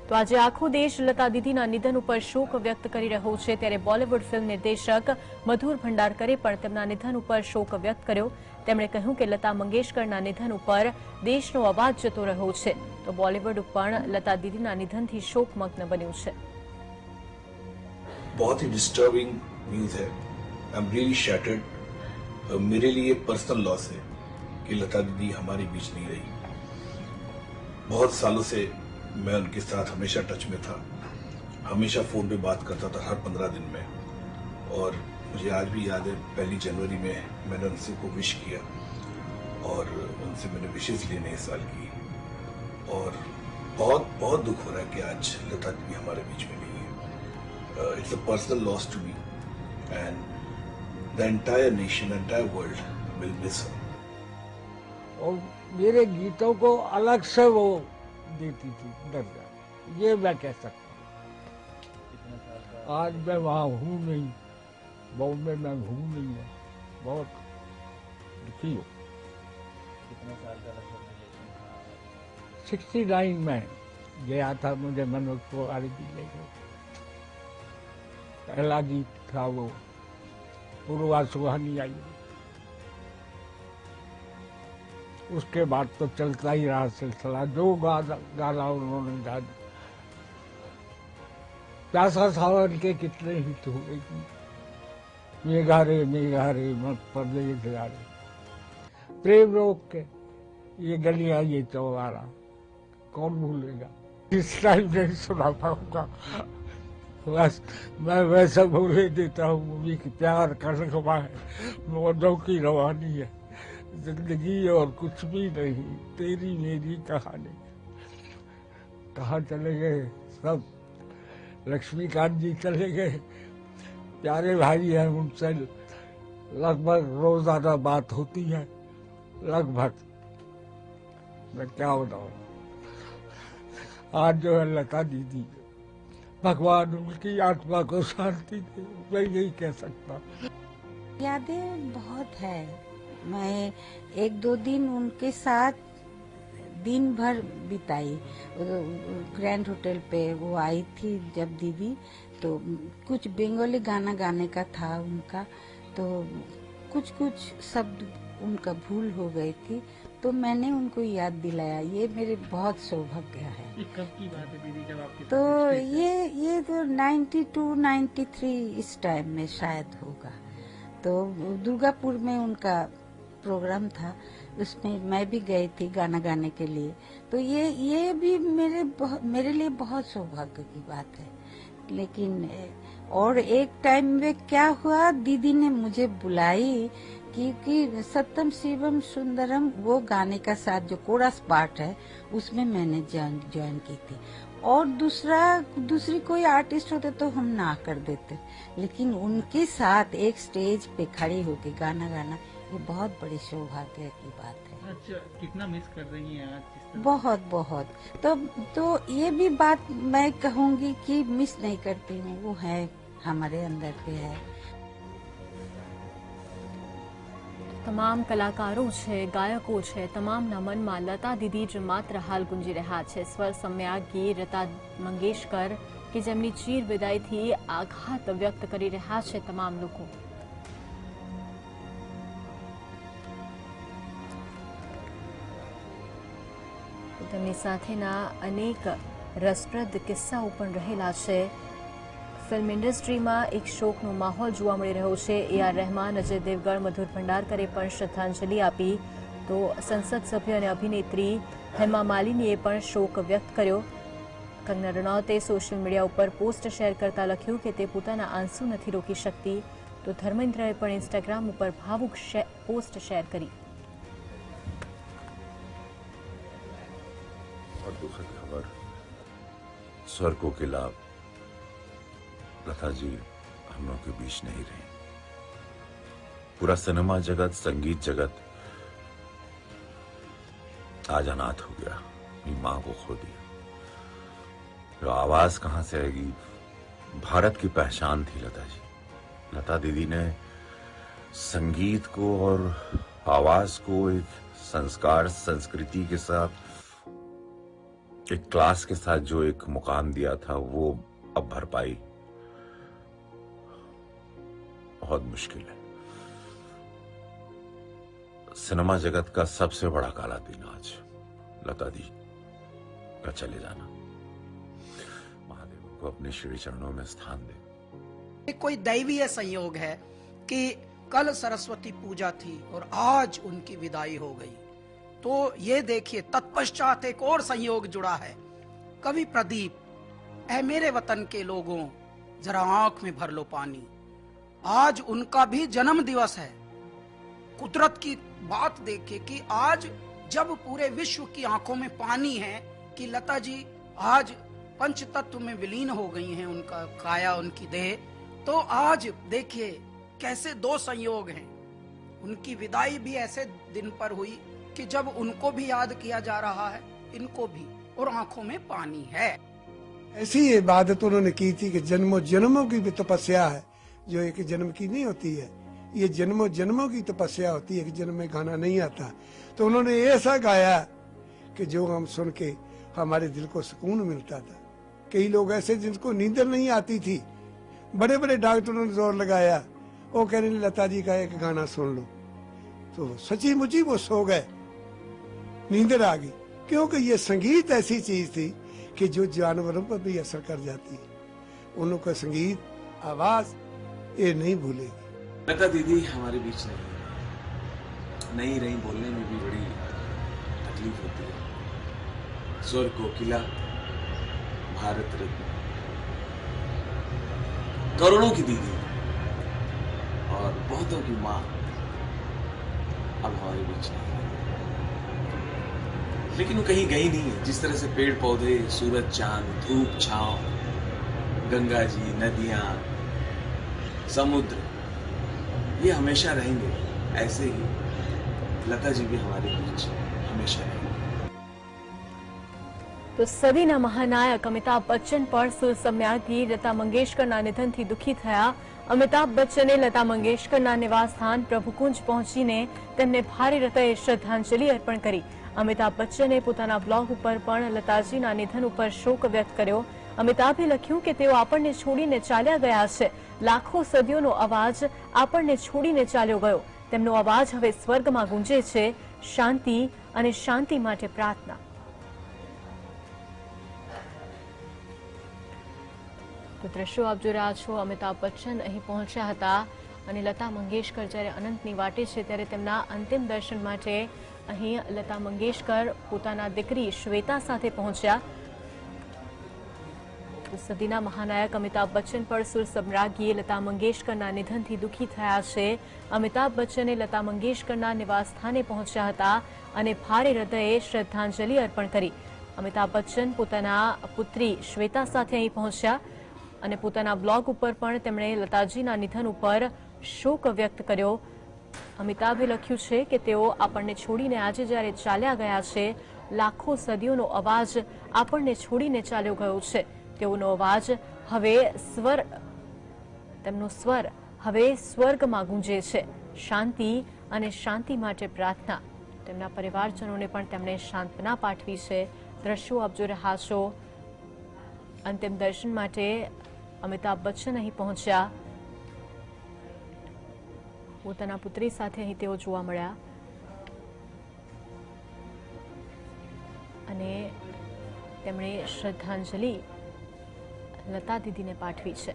તો આજે આખો દેશ લતા દીદીના નિધન ઉપર શોક વ્યક્ત કરી રહ્યો છે. ત્યારે બોલિવૂડ ફિલ્મ નિર્દેશક મધુર ભંડારકરે પણ તેમના નિધન ઉપર શોક વ્યક્ત કર્યો. તેમણે કહ્યું કે લતા મંગેશકરના નિધન ઉપર દેશનો અવાજ જતો રહ્યો છે. તો બોલિવૂડ પણ લતા દીદીના નિધનથી શોકમગ્ન બન્યું છે. बहुत ही डिस्टर्बिंग न्यूज है. I am really shattered. मेरे लिए पर्सनल लॉस है कि लता दीदी हमारे बीच नहीं रही. बहुत सालों से मैं उनके साथ हमेशा टच में था. हमेशा फोन पे बात करता था हर 15 दिन में. और मुझे आज भी याद है 1 जनवरी में मैंने उनसे को विश किया और उनसे मैंने विशेष लिए नए साल की. और बहुत बहुत दुख हो रहा है कि आज लता दीदी हमारे बीच में नहीं है. It's a personal loss to me and the entire nation, entire world will miss her. और मेरे गीतों को अलग से वो देती थी दर्जा, ये मैं कह सकता हूँ. आज मैं वहाँ हूँ नहीं, बॉम्बे में हूँ नहीं है, बहुत दुखी हूँ. 69 में गया था, मुझे मनोज तिवारी जी ले गए. पहला गीत था वो पूर्वा सुहानी आई. उसके बाद तो चलता ही रहा सिलसिला. जो गाना उन्होंने गा दिया. प्यासा सावन के कितने हिट हुए. मेघा रे मत परदेस यारे, प्रेम रोक के, ये गलियां ये चौबारा, कौन भूलेगा. इस टाइम नहीं सुना पाऊंगा. बस मैं वैसा बोले देता हूँ मूवी की प्यार का नगमा है, मौजों की रवानी है, जिंदगी और कुछ भी नहीं, तेरी मेरी कहानी. कहाँ चले गए सब. लक्ष्मीकांत जी चले गए, प्यारे भाई हैं, उनसे लगभग रोजाना बात होती है. लगभग मैं क्या बताऊं. आज जो है लता दीदी, भगवान उनकी आत्मा को शांति दे, मैं यही कह सकता. यादें बहुत है. मैं 1-2 दिन उनके साथ दिन भर बिताई. ग्रैंड होटल पे वो आई थी जब दीदी, तो कुछ बंगाली गाना गाने का था उनका, तो कुछ शब्द उनका भूल हो गई थी, तो मैंने उनको याद दिलाया. ये मेरे बहुत सौभाग्य है. कब की बात है दीदी जब आपके तो ये तो 92-93 इस टाइम में शायद होगा. तो दुर्गापुर में उनका प्रोग्राम था, उसमें मैं भी गई थी गाना गाने के लिए. तो ये भी मेरे लिए बहुत सौभाग्य की बात है. लेकिन और एक टाइम में क्या हुआ, दीदी ने मुझे बुलाई क्योंकि सत्यम शिवम सुंदरम वो गाने का साथ जो कोरस पार्ट है उसमें मैंने ज्वाइन की थी. और दूसरी कोई आर्टिस्ट होते तो हम ना कर देते, लेकिन उनके साथ एक स्टेज पे खड़ी होके गाना गाना, ये बहुत बड़ी सौभाग्य की बात है. अच्छा, कितना मिस कर रही हैं आज? बहुत. तो ये भी बात मैं कहूँगी कि मिस नहीं करती हूँ, वो है हमारे अंदर पे है. તમામ કલાકારો છે, ગાયકો છે, તમામના મનમાં લતા દીદી જ માત્ર હાલ ગુંજી રહ્યા છે. સ્વર સમ્યાગી લતા મંગેશકર કે જેમની ચીર વિદાયથી આઘાત વ્યક્ત કરી રહ્યા છે તમામ લોકો. તેમની સાથેના અનેક રસપ્રદ કિસ્સાઓ પણ રહેલા છે. ફિલ્મ ઇન્ડસ્ટ્રીમાં એક શોકનો માહોલ જોવા મળી રહ્યો છે. A.R. રહેમાન, અજય દેવગણ, મધુર ભંડારકરે પણ શ્રદ્ધાંજલિ આપી, તો સંસદ સભ્ય અને અભિનેત્રી હેમા માલિનીએ પણ શોક વ્યક્ત કર્યો. કંગના રનૌતે સોશિયલ મીડિયા ઉપર પોસ્ટ શેર કરતા લખ્યું કે તે પોતાના આંસુ નથી રોકી શકતી, તો ધર્મેન્દ્રએ પણ ઇન્સ્ટાગ્રામ ઉપર ભાવુક પોસ્ટ શેર કરી. और दुखद खबर, स्वर कोकिला लता जी हम लोग के बीच नहीं रहे. पूरा सिनेमा जगत, संगीत जगत आज अनाथ हो गया. अपनी मां को खो दिया. तो आवाज कहां से आएगी? भारत की पहचान थी लता जी. लता दीदी ने संगीत को और आवाज को एक संस्कार, संस्कृति के साथ, एक क्लास के साथ जो एक मुकाम दिया था, वो अब भरपाई बहुत मुश्किल है. सिनेमा जगत का सबसे बड़ा काला दिन आज लता दी का चले जाना. महादेव को अपने श्री चरणों में स्थान दे. कोई दैवीय संयोग है कि कल सरस्वती पूजा थी और आज उनकी विदाई हो गई. तो ये देखिए, तत्पश्चात एक और संयोग जुड़ा है. कवि प्रदीप, ऐ मेरे वतन के लोगों, जरा आंख में भर लो पानी. आज उनका भी जन्म दिवस है. कुदरत की बात देखिए कि आज जब पूरे विश्व की आंखों में पानी है कि लता जी आज पंच तत्व में विलीन हो गई हैं, उनका काया, उनकी देह. तो आज देखिए कैसे दो संयोग हैं. उनकी विदाई भी ऐसे दिन पर हुई कि जब उनको भी याद किया जा रहा है, इनको भी, और आंखों में पानी है. ऐसी इबादत उन्होंने की थी कि जन्मों जन्मों की भी तपस्या है, जो एक जन्म की नहीं होती है. ये जन्मों जन्मों की तपस्या होती है कि जन्म में गाना नहीं आता. तो उन्होंने ऐसा गाया कि जो हम सुन के हमारे दिल को सुकून मिलता था. कई लोग ऐसे जिनको नींद नहीं आती थी, बड़े बड़े डॉक्टरों ने जोर लगाया, वो कह रहे लता जी का एक गाना सुन लो, तो सच्ची मुची वो सो गए, नींदर आ गई. क्योंकि ये संगीत ऐसी चीज थी कि जो जानवरों पर भी असर कर जाती है. उनका संगीत, आवाज ये नहीं भूलेगी. लता दीदी हमारे बीच नहीं रही, बोलने में भी बड़ी तकलीफ होती है. स्वर कोकिला, भारत रत्न, करोड़ों की दीदी और बहुतों की माँ अब हमारे बीच नहीं है. लेकिन वो कहीं गई नहीं है. जिस तरह से पेड़ पौधे, सूरज चांद, धूप छांव, गंगा जी, नदियां, समुद्र, ये हमेशा रहेंगे. ऐसे ही लता जी भी हमारे बीच हमेशा रहेंगे. તો સદીના મહાનાયક અમિતાભ બચ્ચન પણ સુર સમ્યાગી લતા મંગેશકરના નિધનથી દુઃખી થયા. અમિતાભ બચ્ચને લતા મંગેશકરના નિવાસસ્થાન પ્રભુકુંજ પહોંચીને તેમને ભારે હૃદયે શ્રદ્ધાંજલિ અર્પણ કરી. અમિતાભ બચ્ચને પોતાના બ્લોગ ઉપર પણ લતાજીના નિધન ઉપર શોક વ્યક્ત કર્યો. અમિતાભે લખ્યું કે તેઓ આપણને છોડીને ચાલ્યા ગયા છે. લાખો સદીઓનો અવાજ આપણને છોડીને ચાલ્યો ગયો. તેમનો અવાજ હવે સ્વર્ગમાં ગુંજે છે. શાંતિ અને શાંતિ માટે પ્રાર્થના. તો દ્રશ્યો આપ જોઈ રહ્યા છો. અમિતાભ બચ્ચન અહીં પહોંચ્યા હતા અને લતા મંગેશકર જ્યારે અનંતની વાટે છે ત્યારે તેમના અંતિમ દર્શન માટે અહીં લતા મંગેશકર પોતાના દીકરી શ્વેતા સાથે પહોંચ્યા. સદીના મહાનાયક અમિતાભ બચ્ચન પણ સુર સમ્રાજ્ઞી લતા મંગેશકરના નિધનથી દુઃખી થયા છે. અમિતાભ બચ્ચને લતા મંગેશકરના નિવાસસ્થાને પહોંચ્યા હતા અને ભારે હૃદયે શ્રદ્ધાંજલિ અર્પણ કરી. અમિતાભ બચ્ચન પોતાના પુત્રી શ્વેતા સાથે અહીં પહોંચ્યા અને પોતાના બ્લોગ ઉપર પણ તેમણે લતાજીના નિધન ઉપર શોક વ્યક્ત કર્યો. અમિતાભે લખ્યું છે કે તેઓ આપણને છોડીને આજે જ્યારે ચાલ્યા ગયા છે, લાખો સદીઓનો અવાજ આપણને છોડીને ચાલ્યો ગયો છે. તેઓનો અવાજ હવે તેમનો સ્વર હવે સ્વર્ગમાં ગુંજે છે. શાંતિ અને શાંતિ માટે પ્રાર્થના. તેમના પરિવારજનોને પણ તેમણે સાંત્વના પાઠવી છે. દ્રશ્યો આપ જોઈ રહ્યા છો. અંતિમ દર્શન માટે અમિતાભ બચ્ચન અહીં પહોંચ્યા. પોતાના પુત્રી સાથે અહીં તેઓ જોવા મળ્યા અને તેમણે શ્રદ્ધાંજલિ લતા દીદીને પાઠવી છે.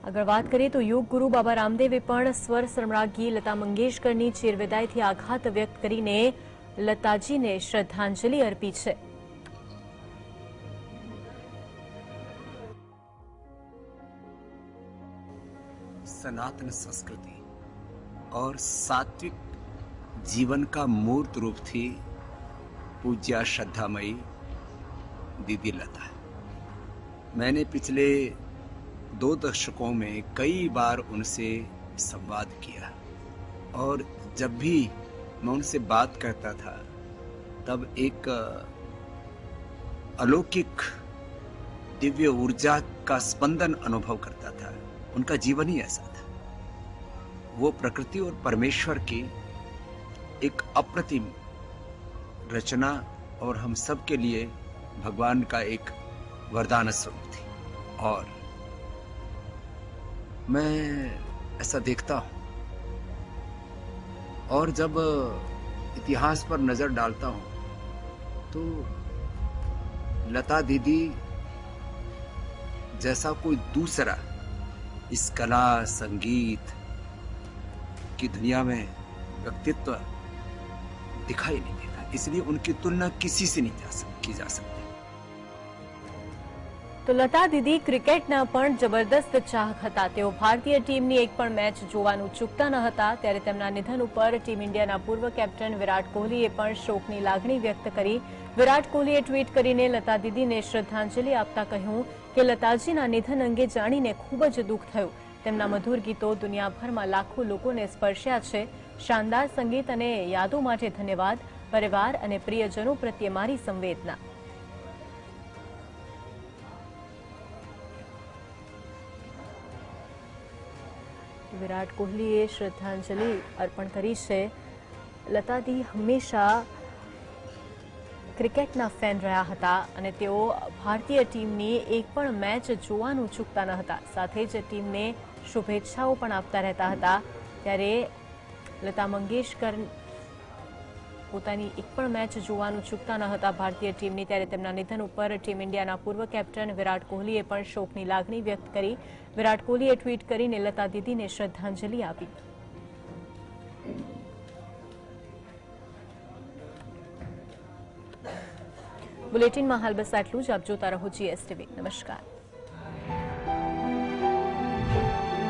આગળ વાત કરીએ તો યોગ ગુરુ બાબા રામદેવે પણ સ્વર સમ્રાજ્ઞી લતા મંગેશકરની ચિરવિદાયથી આઘાત વ્યક્ત કરીને લતાજીને શ્રદ્ધાંજલિ અર્પી છે. सनातन संस्कृति और सात्विक जीवन का मूर्त रूप थी पूज्या श्रद्धामयी दीदी लता. मैंने पिछले 2 दशकों में कई बार उनसे संवाद किया और जब भी मैं उनसे बात करता था तब एक अलौकिक दिव्य ऊर्जा का स्पंदन अनुभव करता था. उनका जीवन ही ऐसा था. वो प्रकृति और परमेश्वर की एक अप्रतिम रचना और हम सब के लिए भगवान का एक वरदान स्वरूप थी. और मैं ऐसा देखता हूं और जब इतिहास पर नजर डालता हूं तो लता दीदी जैसा कोई दूसरा इस कला संगीत की दुनिया में व्यक्तित्व दिखाई नहीं देता. इसलिए उनकी तुलना किसी से नहीं की जा सकती. તો લતા દીદી ક્રિકેટના પણ જબરદસ્ત ચાહક હતા. તેઓ ભારતીય ટીમની એક પણ મેચ જોવાનું ચૂકતા ન હતા. ત્યારે તેમના નિધન ઉપર ટીમ ઇન્ડિયાના પૂર્વ કેપ્ટન વિરાટ કોહલીએ પણ શોકની લાગણી વ્યક્ત કરી. વિરાટ કોહલીએ ટ્વીટ કરીને લતા દીદીને શ્રદ્ધાંજલિ આપતા કહ્યું કે લતાજીના નિધન અંગે જાણીને ખૂબ જ દુઃખ થયું. તેમના મધુર ગીતો દુનિયાભરમાં લાખો લોકોને સ્પર્શ્યા છે. શાનદાર સંગીત અને યાદો માટે ધન્યવાદ. પરિવાર અને પ્રિયજનો પ્રત્યે મારી સંવેદના. વિરાટ કોહલીએ શ્રદ્ધાંજલિ અર્પણ કરી છે. લતાજી હંમેશા ક્રિકેટના ફેન રહ્યા હતા અને તેઓ ભારતીય ટીમની એક પણ મેચ જોવાનું ચૂકતા ન હતા. સાથે જ ટીમને શુભેચ્છાઓ પણ આપતા રહેતા હતા. ત્યારે લતા મંગેશકર પોતાની એક પણ મેચ જોવાનું ચૂકતા ન હતા ભારતીય ટીમની. ત્યારે તેમના નિધન ઉપર ટીમ ઇન્ડિયાના પૂર્વ કેપ્ટન વિરાટ કોહલીએ પણ શોકની લાગણી વ્યક્ત કરી. વિરાટ કોહલીએ ટ્વીટ કરીને લતા દીદીને શ્રદ્ધાંજલિ આપી. બુલેટિનમાં હાલ બસ આટલું જ. આપ જોતા રહો GSTV. નમસ્કાર.